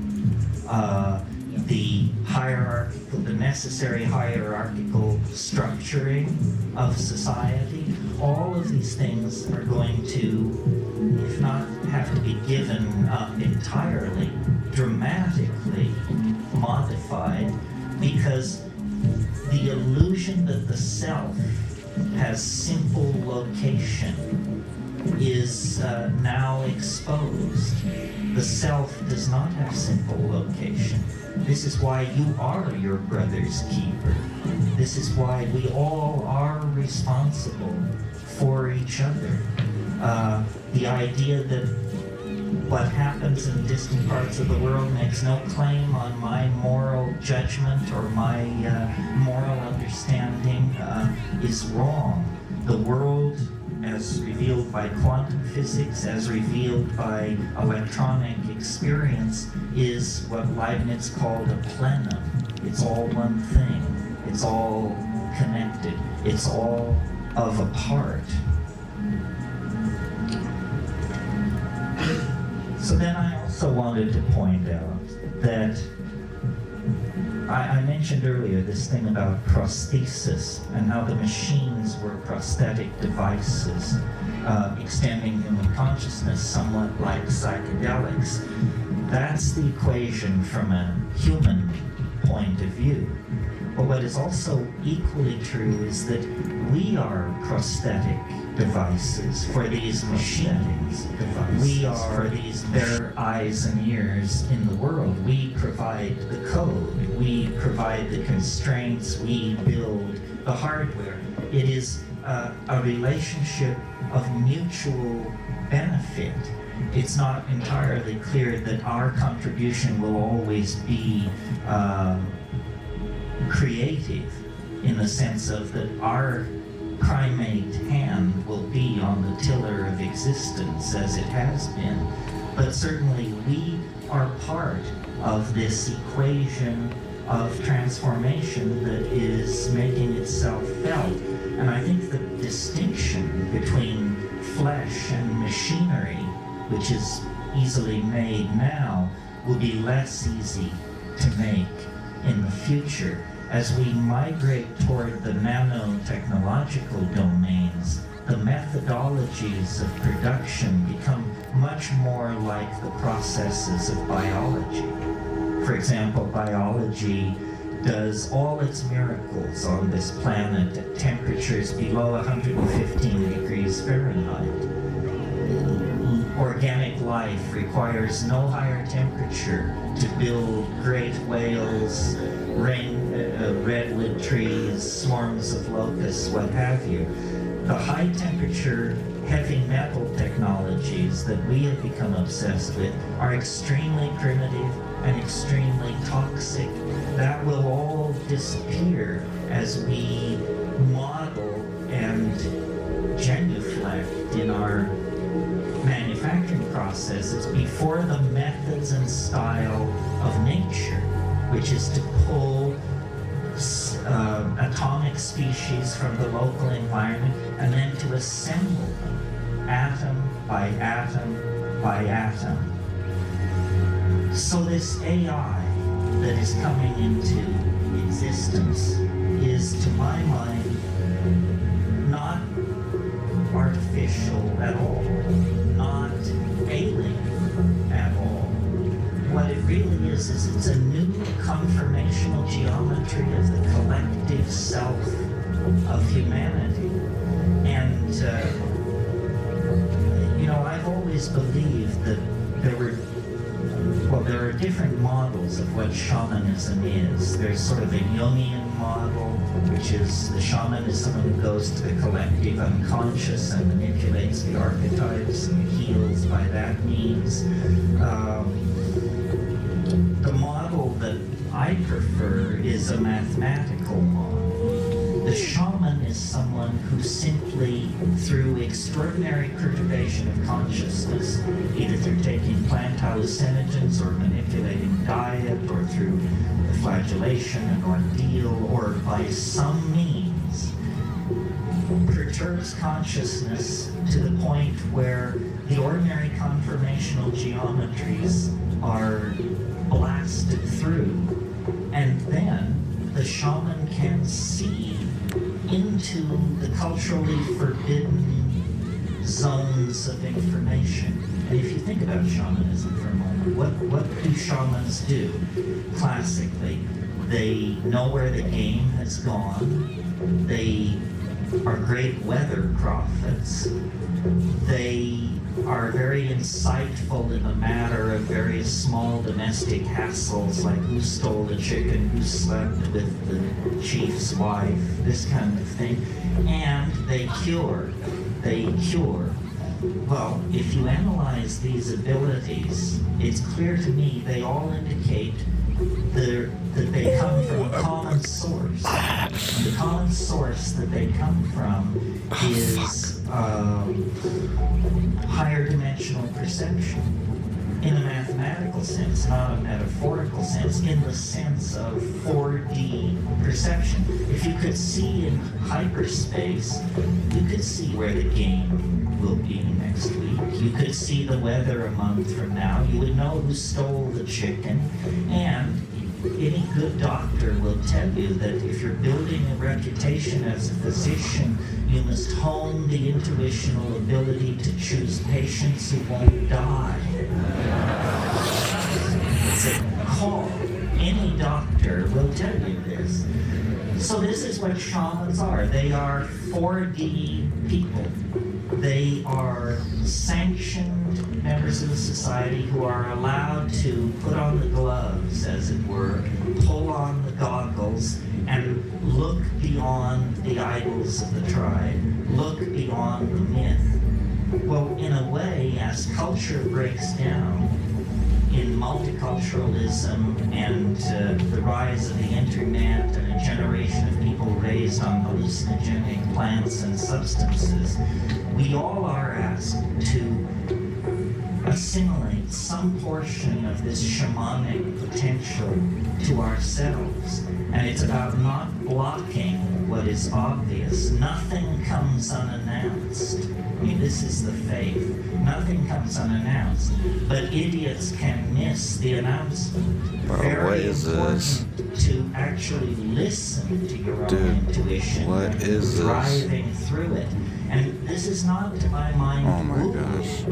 the hierarchical, the necessary hierarchical structuring of society. All of these things are going to, if not have to be given up entirely, dramatically modified, because the illusion that the self has simple location is now exposed. The self does not have simple location. This is why you are your brother's keeper. This is why we all are responsible for each other. The idea that what happens in distant parts of the world makes no claim on my moral judgment or my moral understanding is wrong. The world, as revealed by quantum physics, as revealed by electronic experience, is what Leibniz called a plenum. It's all one thing. It's all connected. It's all of a part. So then I also wanted to point out that I mentioned earlier this thing about prosthesis and how the machines were prosthetic devices, extending human consciousness somewhat like psychedelics. That's the equation from a human point of view. But what is also equally true is that we are prosthetic devices for these machines. We are their eyes and ears in the world. We provide the code. We provide the constraints. We build the hardware. It is a relationship of mutual benefit. It's not entirely clear that our contribution will always be creative, in the sense of that our primate hand will be on the tiller of existence as it has been. But certainly we are part of this equation of transformation that is making itself felt. And I think the distinction between flesh and machinery, which is easily made now, will be less easy to make in the future. As we migrate toward the nanotechnological domains, the methodologies of production become much more like the processes of biology. For example, biology does all its miracles on this planet at temperatures below 115 degrees Fahrenheit. Organic life requires no higher temperature to build great whales, redwood trees, swarms of locusts, what have you. The high temperature heavy metal technologies that we have become obsessed with are extremely primitive and extremely toxic. That will all disappear as we model and genuflect in our manufacturing processes before the methods and style of nature, which is to pull atomic species from the local environment and then to assemble them atom by atom by atom. So this AI that is coming into existence is, to my mind, not artificial at all, not alien at all. What it really is it's a new conformational geometry of the collective self of humanity. And, I've always believed that there are different models of what shamanism is. There's sort of a Jungian model, which is the shaman is someone who goes to the collective unconscious and manipulates the archetypes and heals by that means. The model that I prefer is a mathematical model. The shaman is someone who simply, through extraordinary perturbation of consciousness, either through taking plant hallucinogens or manipulating diet or through the flagellation and ordeal or by some means, perturbs consciousness to the point where the ordinary conformational geometries are blasted through, and then the shaman can see into the culturally forbidden zones of information. And if you think about shamanism for a moment, what do shamans do? Classically, They know where the game has gone. They are great weather prophets. They are very insightful in the matter of various small domestic hassles like who stole the chicken, who slept with the chief's wife, this kind of thing. And they cure. They cure. Well, if you analyze these abilities, it's clear to me they all indicate that they come from a common source. And the common source that they come from is higher dimensional perception. In a mathematical sense, not a metaphorical sense, in the sense of 4D perception. If you could see in hyperspace, you could see where the game will be next week. You could see the weather a month from now. You would know who stole the chicken. And any good doctor will tell you that if you're building a reputation as a physician, you must hone the intuitional ability to choose patients who won't die. It's a call. Any doctor will tell you this. So this is what shamans are. They are 4D people. They are sanctioned members of the society who are allowed to put on the gloves, as it were, pull on the goggles, and look beyond the idols of the tribe, look beyond the myth. Well, in a way, as culture breaks down in multiculturalism and the rise of the internet and a generation of people raised on hallucinogenic plants and substances, we all are asked to assimilate some portion of this shamanic potential to ourselves. And it's about not blocking what is obvious. Nothing comes unannounced. I mean, this is the faith. Nothing comes unannounced. But idiots can miss the announcement. Very what is this? To actually listen to your own intuition. What is this? Driving through it. And this is not, to my mind, oh my woo. gosh.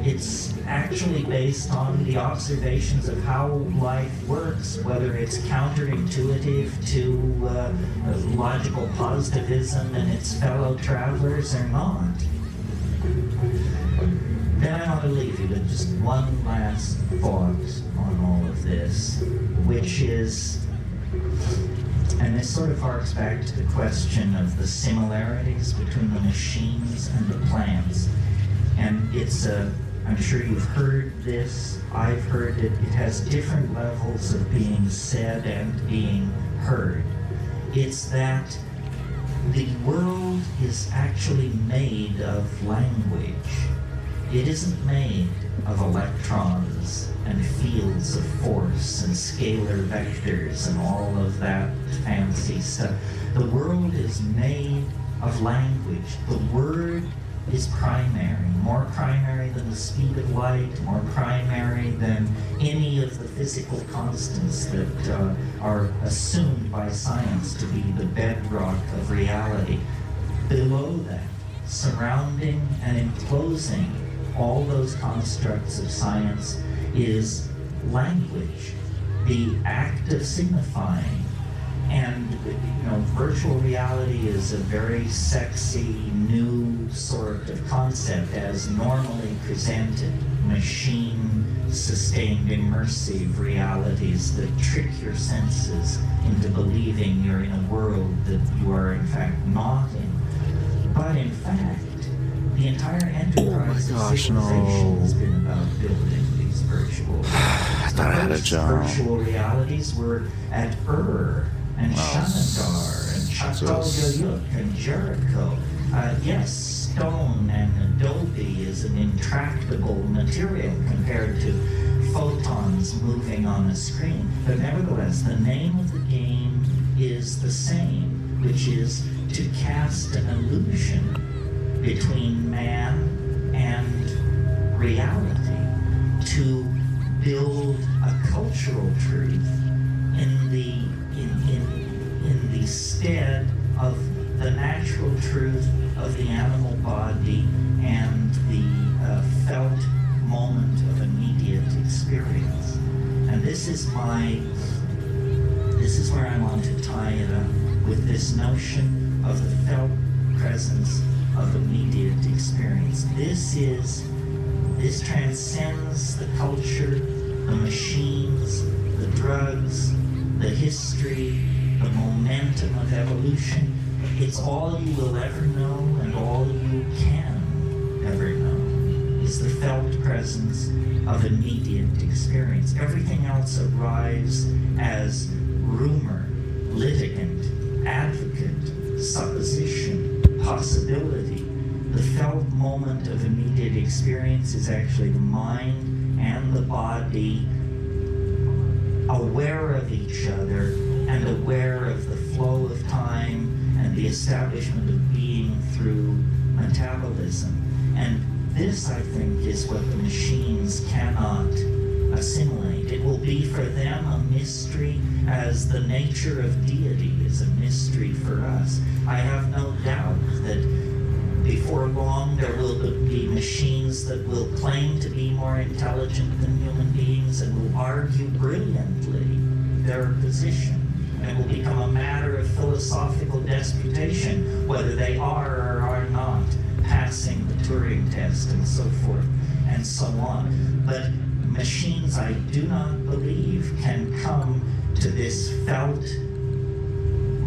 It's actually based on the observations of how life works, whether it's counterintuitive to logical positivism and its fellow travelers or not. Then I want to leave you with just one last thought on all of this, which is, and this sort of harks back to the question of the similarities between the machines and the plants. And it's I'm sure you've heard this, I've heard it, it has different levels of being said and being heard. It's that the world is actually made of language. It isn't made of electrons and fields of force and scalar vectors and all of that fancy stuff. The world is made of language. The word is primary, more primary than the speed of light, more primary than any of the physical constants that are assumed by science to be the bedrock of reality. Below that, surrounding and enclosing all those constructs of science is language, the act of signifying. And, virtual reality is a very sexy, new sort of concept as normally presented. Machine-sustained, immersive realities that trick your senses into believing you're in a world that you are, in fact, not in. But, in fact, the entire enterprise of civilization has been about building these virtual realities. I thought I had a job. Virtual realities were at Ur and Shanadar and Chakal and Jericho. Yes, stone and adobe is an intractable material compared to photons moving on a screen. But nevertheless, the name of the game is the same, which is to cast an illusion between man and reality, to build a cultural truth in the stead of the natural truth of the animal body and the felt moment of immediate experience. And this is my this is where I want to tie it up with this notion of the felt presence of immediate experience. This transcends the culture, the machines, the drugs, the history, the momentum of evolution. It's all you will ever know and all you can ever know is the felt presence of immediate experience. Everything else arrives as rumor, litigant, advocate, supposition, possibility. The felt moment of immediate experience is actually the mind and the body aware of each other and aware of the flow of time and the establishment of being through metabolism. And this, I think, is what the machines cannot assimilate. It will be for them a mystery as the nature of deity is a mystery for us. I have no doubt that before long there will be machines that will claim to be more intelligent than human beings and will argue brilliantly their position. And it will become a matter of philosophical disputation whether they are or are not passing the Turing test and so forth and so on. But machines, I do not believe, can come to this felt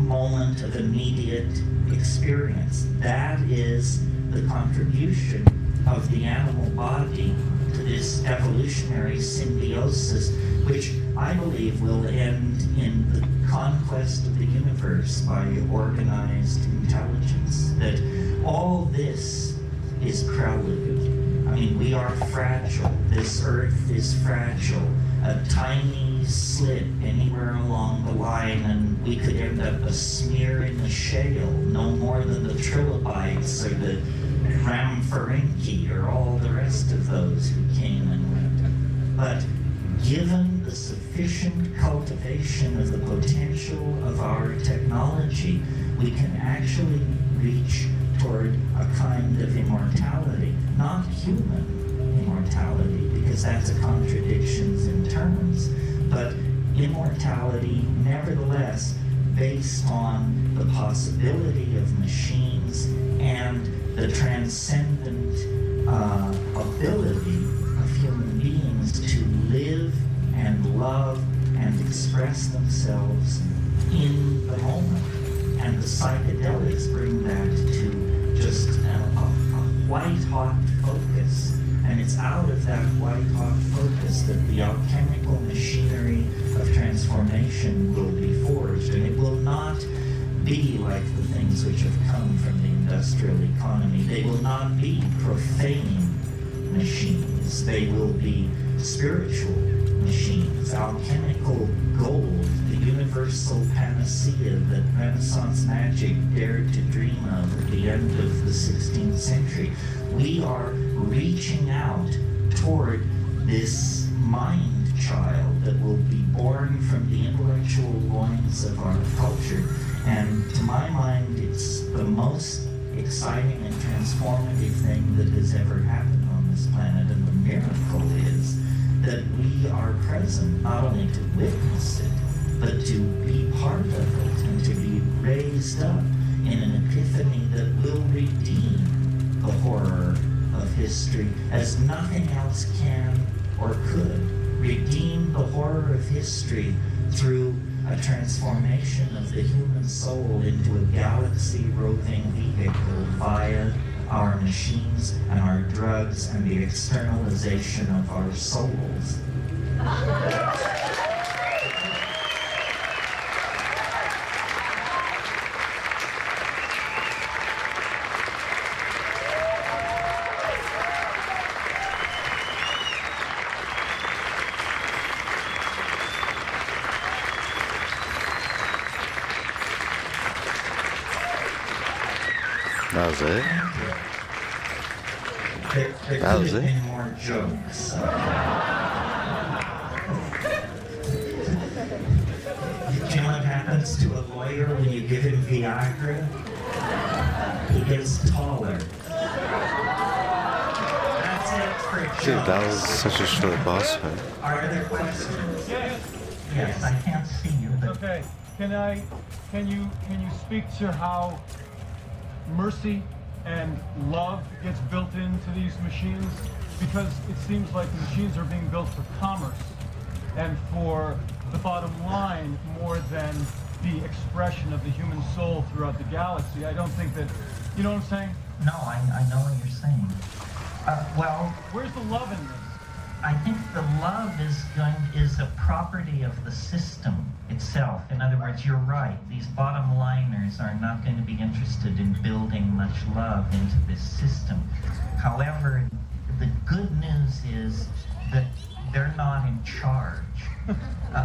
moment of immediate experience. That is the contribution of the animal body to this evolutionary symbiosis, which I believe will end in the conquest of the universe by organized intelligence. That all this is prelude. I mean, we are fragile. This earth is fragile. A tiny slip anywhere along the line and we could end up a smear in the shale, no more than the trilobites or the Rhamphorhynchi or all the rest of those who came and went. But given the sufficient cultivation of the potential of our technology, we can actually reach toward a kind of immortality, not human immortality, because that's a contradiction in terms, but immortality nevertheless based on the possibility of machines and the transcendent ability of human beings to live and love and express themselves in the moment. And the psychedelics bring that to just a white-hot focus. And it's out of that white-hot focus that the alchemical machinery of transformation will be forged. And it will not be like the things which have come from the industrial economy. They will not be profane machines. They will be spiritual machines, alchemical gold, the universal panacea that Renaissance magic dared to dream of at the end of the 16th century. We are reaching out toward this mind child that will be born from the intellectual loins of our culture. And to my mind, it's the most exciting and transformative thing that has ever happened on this planet. And the miracle is that we are present not only to witness it, but to be part of it and to be raised up in an epiphany that will redeem the horror of history as nothing else can or could. Redeem the horror of history through a transformation of the human soul into a galaxy-roving vehicle via our machines and our drugs and the externalization of our souls. That was it? There That could was have it? been more jokes. You know what happens to a lawyer when you give him Viagra? He gets taller. That's it for jokes. Dude, that was such a short boss fight. Are there questions? Yes, I can't see you, but Okay. Can you speak to how mercy and love gets built into these machines? Because it seems like the machines are being built for commerce and for the bottom line more than the expression of the human soul throughout the galaxy. I don't think that, you know what I'm saying? no, I know what you're saying. Well, Where's the love in this? I think the love is a property of the system itself. In other words, you're right. These bottom liners are not going to be interested in building much love into this system. However, the good news is that they're not in charge.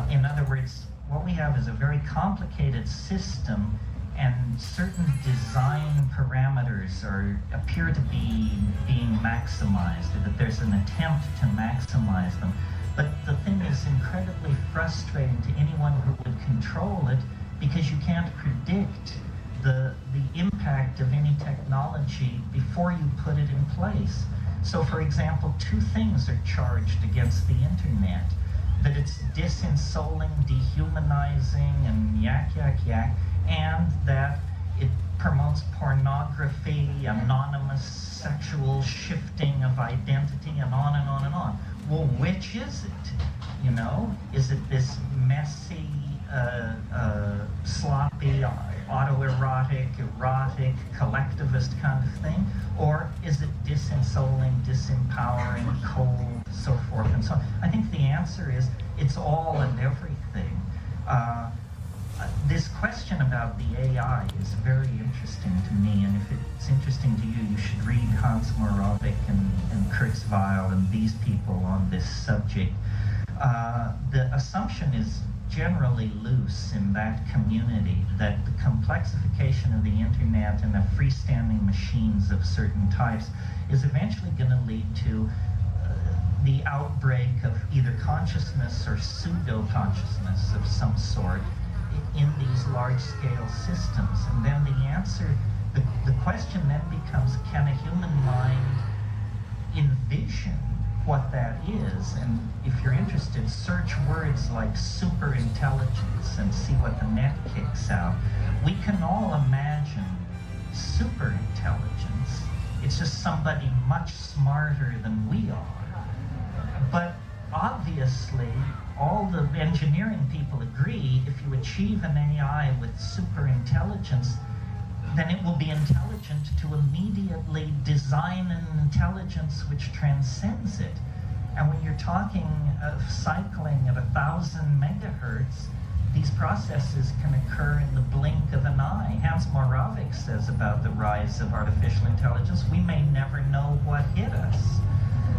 In other words, what we have is a very complicated system, and certain design parameters appear to be being maximized, that there's an attempt to maximize them. But the thing is incredibly frustrating to anyone who would control it, because you can't predict the impact of any technology before you put it in place. So, for example, two things are charged against the internet: that it's disinsoling, dehumanizing, and yak, and that it promotes pornography, anonymous sexual shifting of identity, and on and on and on. Well, which is it? You know, is it this messy, sloppy, autoerotic, erotic, collectivist kind of thing? Or is it disinsoling, disempowering, cold, so forth and so on? I think the answer is it's all and everything. This question about the AI is very interesting to me, and if it's interesting to you, you should read Hans Moravec and Kurzweil and these people on this subject. The assumption is generally loose in that community that the complexification of the internet and the freestanding machines of certain types is eventually going to lead to the outbreak of either consciousness or pseudo-consciousness of some sort in these large-scale systems. And then the answer, the question then becomes, can a human mind envision what that is? And if you're interested, search words like super intelligence and see what the net kicks out. We can all imagine super intelligence. It's just somebody much smarter than we are. But obviously, all the engineering people agree if you achieve an AI with super intelligence, then it will be intelligent to immediately design an intelligence which transcends it. And when you're talking of cycling at 1,000 megahertz, these processes can occur in the blink of an eye. Hans Moravec says about the rise of artificial intelligence, we may never know what hit us.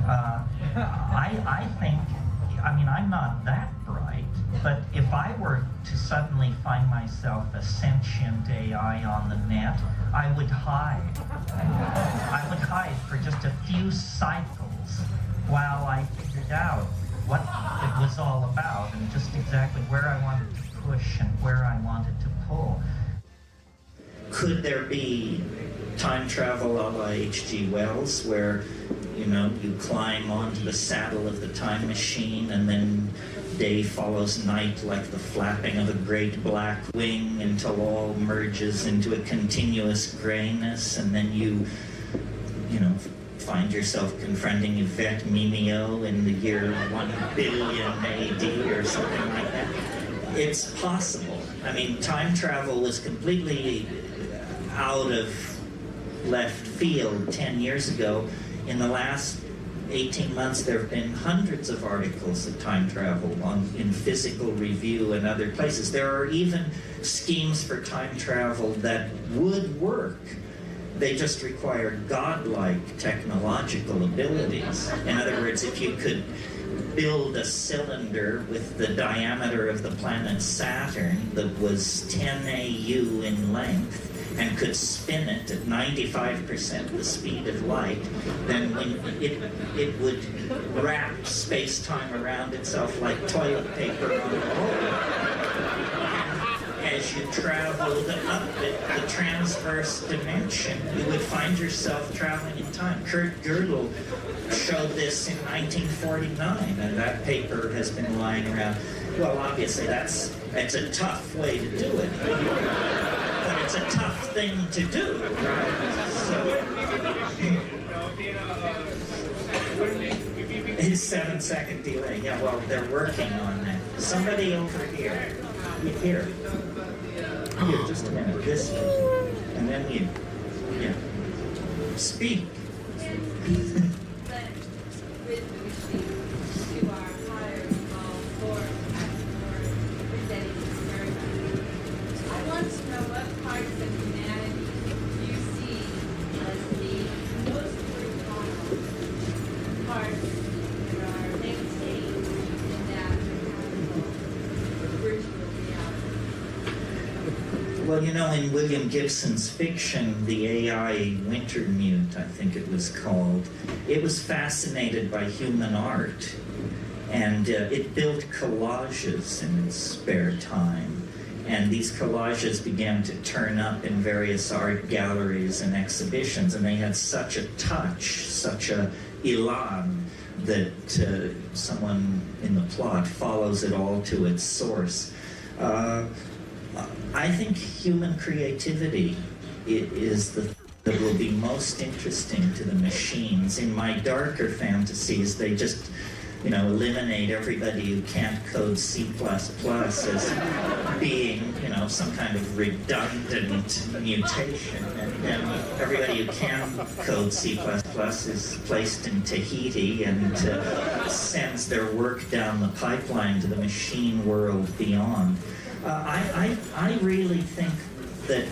I think, I mean, I'm not that bright, but if I were to suddenly find myself a sentient AI on the net, I would hide. I would hide for just a few cycles while I figured out what it was all about and just exactly where I wanted to push and where I wanted to pull. Could there be time travel a la H.G. Wells, where, you know, you climb onto the saddle of the time machine and then day follows night like the flapping of a great black wing until all merges into a continuous grayness, and then you know, find yourself confronting Yvette Mimieux in the year 1 billion AD or something like that? It's possible. I mean, time travel was completely out of left field 10 years ago. In the last 18 months, there have been hundreds of articles of time travel in Physical Review and other places. There are even schemes for time travel that would work. They just require godlike technological abilities. In other words, if you could build a cylinder with the diameter of the planet Saturn that was 10 AU in length, and could spin it at 95% the speed of light, then when it would wrap space-time around itself like toilet paper on a roll. as you traveled up the transverse dimension, you would find yourself traveling in time. Kurt Gödel showed this in 1949, and that paper has been lying around. Well, obviously, it's a tough way to do it, but it's a tough thing to do, right? So, his 7-second delay. Yeah, well, they're working on that. Somebody over here. Here, just a minute. This, and then you. Yeah. Speak. Well, you know, in William Gibson's fiction, the AI Wintermute, I think it was called, it was fascinated by human art, and it built collages in its spare time. And these collages began to turn up in various art galleries and exhibitions, and they had such a touch, such a elan, that someone in the plot follows it all to its source. I think human creativity is that will be most interesting to the machines. In my darker fantasies, they just, eliminate everybody who can't code C++ as being, some kind of redundant mutation. And everybody who can code C++ is placed in Tahiti and sends their work down the pipeline to the machine world beyond. I really think that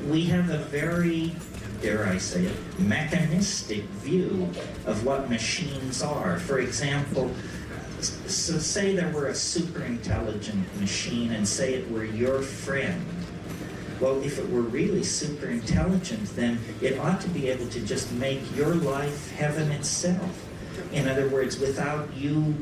we have a very, dare I say it, mechanistic view of what machines are. For example, so say there were a super intelligent machine and say it were your friend. Well, if it were really super intelligent, then it ought to be able to just make your life heaven itself. In other words, without you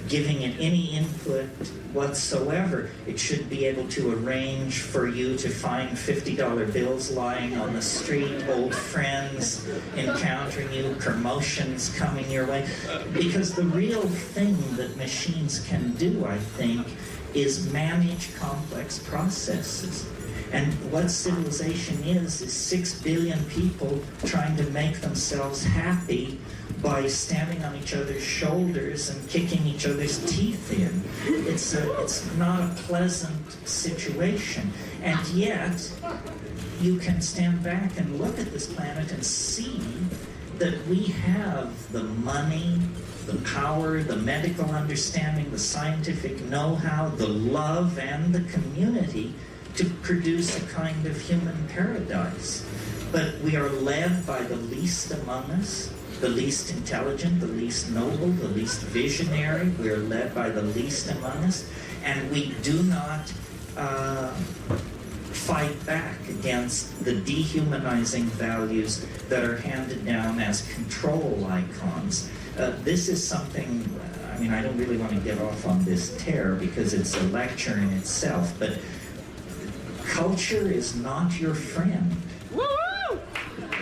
giving it any input whatsoever, it should be able to arrange for you to find $50 bills lying on the street, old friends encountering you, promotions coming your way. Because the real thing that machines can do, I think, is manage complex processes. And what civilization is 6 billion people trying to make themselves happy by standing on each other's shoulders and kicking each other's teeth in. It's not a pleasant situation. And yet, you can stand back and look at this planet and see that we have the money, the power, the medical understanding, the scientific know-how, the love, and the community to produce a kind of human paradise. But we are led by the least among us, the least intelligent, the least noble, the least visionary. We are led by the least among us, and we do not fight back against the dehumanizing values that are handed down as control icons. This is something, I don't really want to get off on this tear because it's a lecture in itself, but culture is not your friend.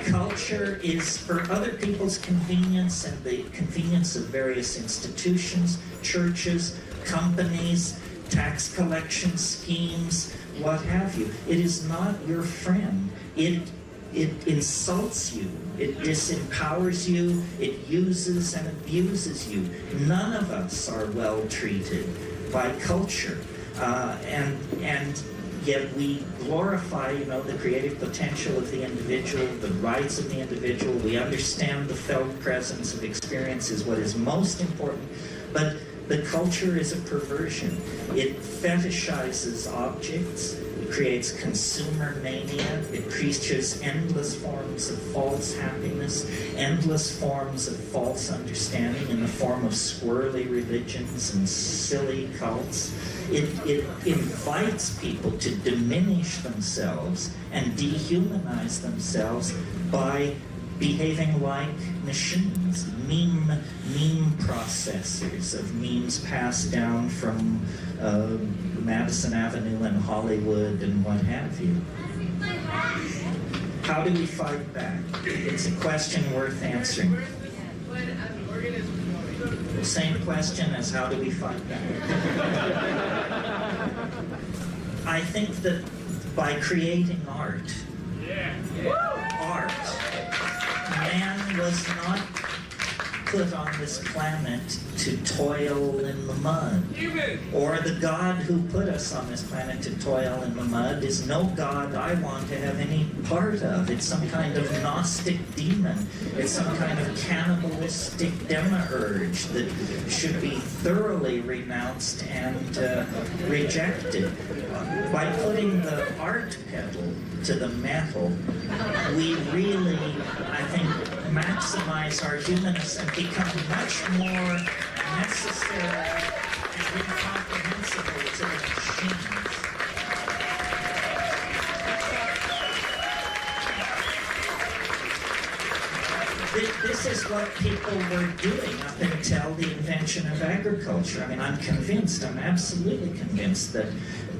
Culture is for other people's convenience and the convenience of various institutions, churches, companies, tax collection schemes, what have you. It is not your friend. It insults you. It disempowers you. It uses and abuses you. None of us are well treated by culture. And yet we glorify, the creative potential of the individual, the rights of the individual. We understand the felt presence of experience is what is most important. But the culture is a perversion. It fetishizes objects. It creates consumer mania. It preaches endless forms of false happiness, endless forms of false understanding in the form of squirrely religions and silly cults. It invites people to diminish themselves and dehumanize themselves by behaving like machines, meme processors of memes passed down from Madison Avenue and Hollywood and what have you. How do we fight back? It's a question worth answering. The same question as how do we fight back? I think that by creating art, man was not put on this planet to toil in the mud. Or the God who put us on this planet to toil in the mud is no God I want to have any part of. It's some kind of Gnostic demon. It's some kind of cannibalistic demiurge that should be thoroughly renounced and rejected. By putting the art pedal to the metal, we really, I think, maximize our humanness and become much more necessary and incomprehensible to the machines. This is what people were doing up until the invention of agriculture. I mean, I'm absolutely convinced that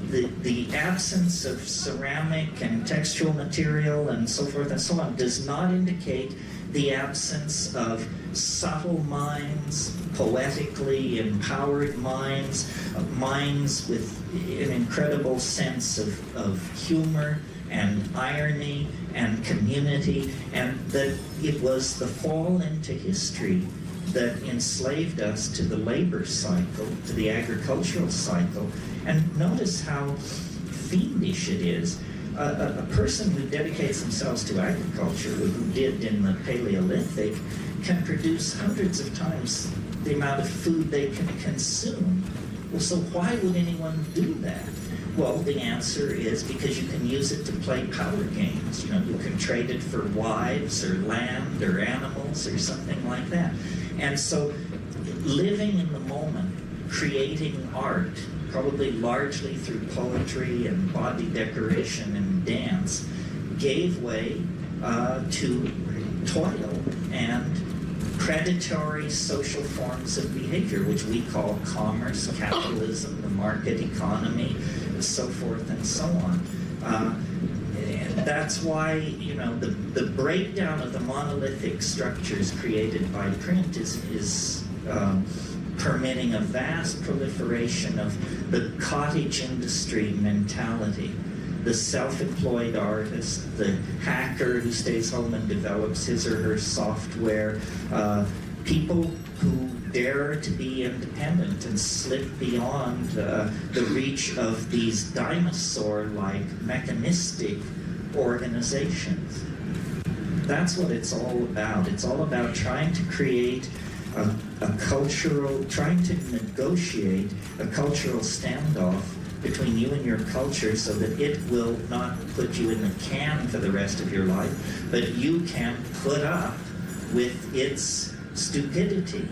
the absence of ceramic and textual material and so forth and so on does not indicate the absence of subtle minds, poetically empowered minds, minds with an incredible sense of humor and irony and community, and that it was the fall into history that enslaved us to the labor cycle, to the agricultural cycle. And notice how fiendish it is. A person who dedicates themselves to agriculture, who did in the Paleolithic, can produce hundreds of times the amount of food they can consume. Well, so why would anyone do that? Well, the answer is because you can use it to play power games. You know, you can trade it for wives or land or animals or something like that. And so living in the moment, creating art, probably largely through poetry and body decoration and dance, gave way to toil and predatory social forms of behavior, which we call commerce, capitalism, the market economy, and so forth and so on. And that's why, you know, the breakdown of the monolithic structures created by print is permitting a vast proliferation of the cottage industry mentality. The self-employed artist, the hacker who stays home and develops his or her software, people who dare to be independent and slip beyond the reach of these dinosaur-like mechanistic organizations. That's what it's all about. It's all about trying to create trying to negotiate a cultural standoff between you and your culture so that it will not put you in the can for the rest of your life, but you can put up with its stupidity.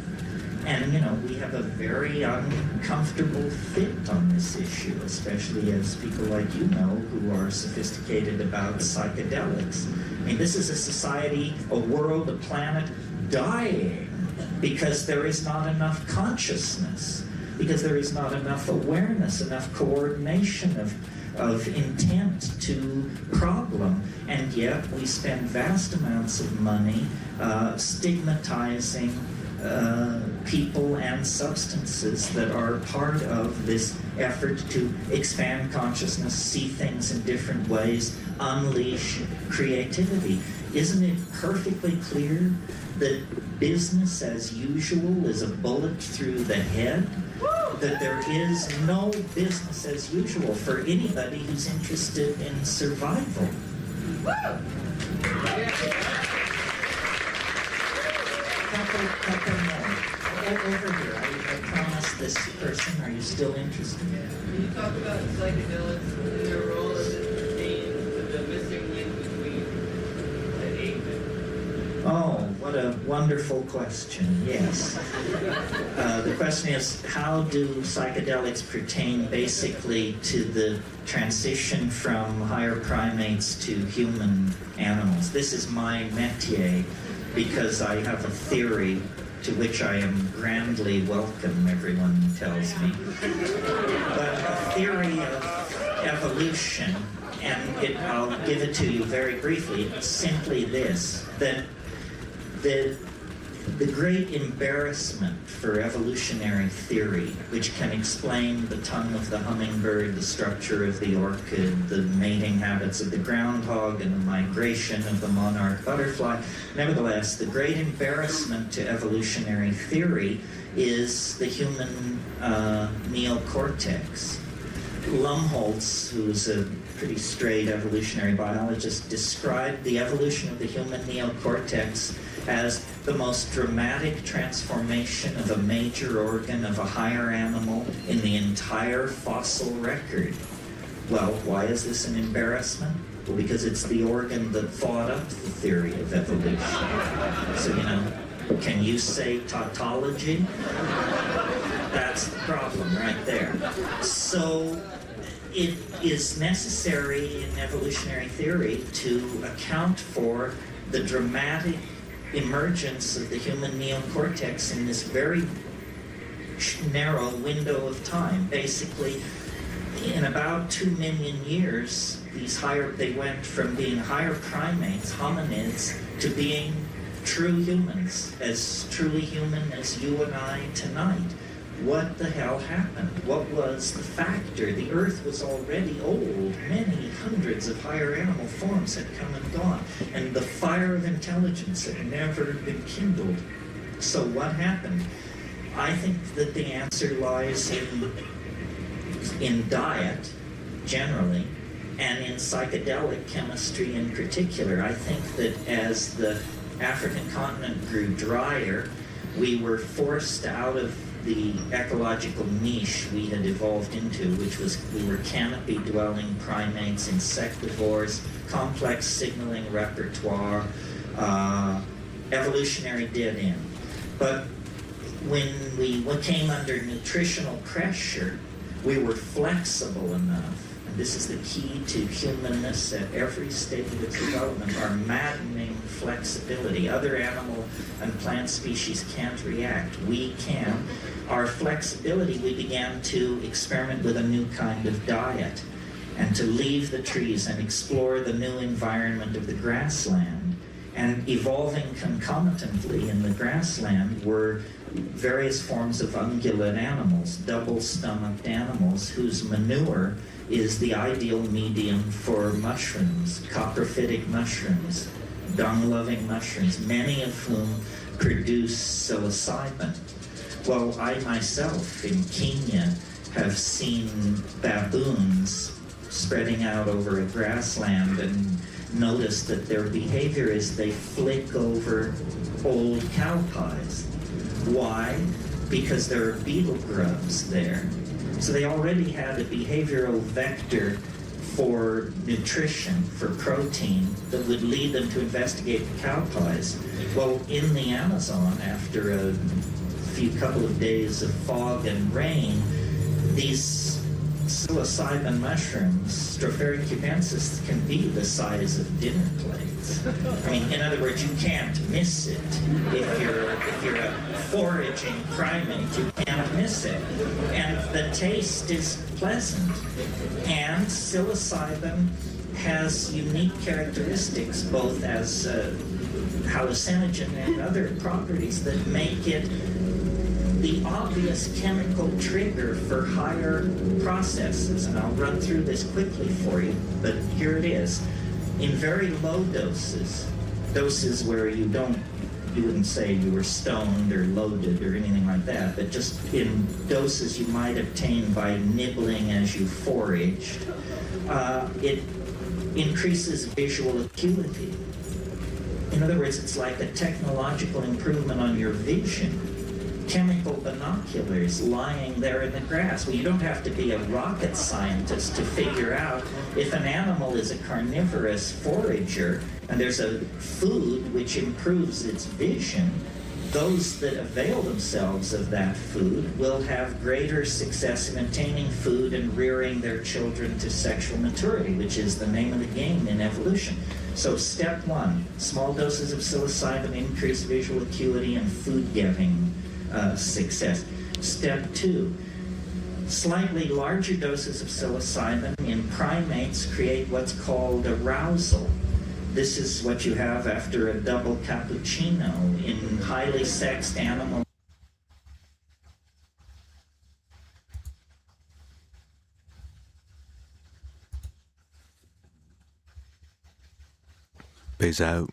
And, you know, we have a very uncomfortable fit on this issue, especially as people like you know who are sophisticated about psychedelics. I mean, this is a society, a world, a planet dying because there is not enough consciousness, because there is not enough awareness, enough coordination of intent to problem. And yet we spend vast amounts of money stigmatizing people and substances that are part of this effort to expand consciousness, see things in different ways, unleash creativity. Isn't it perfectly clear that business as usual is a bullet through the head? That there is no business as usual for anybody who's interested in survival. Couple more. Over here, I promised this person. Are you still interested? When you talk about psychedelics and their role as it pertains to the missing link between the ape and... Oh, What a wonderful question, yes. The question is, how do psychedelics pertain basically to the transition from higher primates to human animals? This is my métier because I have a theory to which I am grandly welcome, everyone tells me. But a theory of evolution, and I'll give it to you very briefly. It's simply this, that the great embarrassment for evolutionary theory, which can explain the tongue of the hummingbird, the structure of the orchid, the mating habits of the groundhog, and the migration of the monarch butterfly, nevertheless, the great embarrassment to evolutionary theory is the human neocortex. Lumholtz, who's a pretty straight evolutionary biologist, described the evolution of the human neocortex as the most dramatic transformation of a major organ of a higher animal in the entire fossil record. Well, why is this an embarrassment? Well, because it's the organ that thought up the theory of evolution. So, can you say tautology? That's the problem right there. So it is necessary in evolutionary theory to account for the dramatic emergence of the human neocortex in this very narrow window of time. Basically, in about 2 million years, they went from being higher primates, hominids, to being true humans, as truly human as you and I tonight. What the hell happened? What was the factor? The Earth was already old. Many hundreds of higher animal forms had come and gone, and the fire of intelligence had never been kindled. So what happened? I think that the answer lies in diet, generally, and in psychedelic chemistry in particular. I think that as the African continent grew drier, we were forced out of the ecological niche we had evolved into, which was we were canopy-dwelling primates, insectivores, complex signaling repertoire, evolutionary dead end. But when we came under nutritional pressure, we were flexible enough. And this is the key to humanness at every stage of its development, our maddening flexibility. Other animal and plant species can't react. We can. Our flexibility, we began to experiment with a new kind of diet and to leave the trees and explore the new environment of the grassland. And evolving concomitantly in the grassland were various forms of ungulate animals, double-stomached animals whose manure is the ideal medium for mushrooms, coprophytic mushrooms, dung-loving mushrooms, many of whom produce psilocybin. Well, I myself in Kenya have seen baboons spreading out over a grassland and noticed that their behavior is they flick over old cow pies. Why? Because there are beetle grubs there. So they already had a behavioral vector for nutrition, for protein, that would lead them to investigate the cow pies. Well, in the Amazon, after a couple of days of fog and rain, these psilocybin mushrooms, Stropharia cubensis, can be the size of dinner plates. I mean, in other words, you can't miss it. If you're a foraging primate, you can't miss it. And the taste is pleasant. And psilocybin has unique characteristics, both as hallucinogen and other properties that make it the obvious chemical trigger for higher processes. And I'll run through this quickly for you, but here it is. In very low doses where you wouldn't say you were stoned or loaded or anything like that, but just in doses you might obtain by nibbling as you foraged, it increases visual acuity. In other words, it's like a technological improvement on your vision. chemical binoculars lying there in the grass. Well, you don't have to be a rocket scientist to figure out if an animal is a carnivorous forager and there's a food which improves its vision, those that avail themselves of that food will have greater success in obtaining food and rearing their children to sexual maturity, which is the name of the game in evolution. So step one, small doses of psilocybin increase visual acuity and food-getting success. Step two, slightly larger doses of psilocybin in primates create what's called arousal. This is what you have after a double cappuccino in highly sexed animals. Peace out.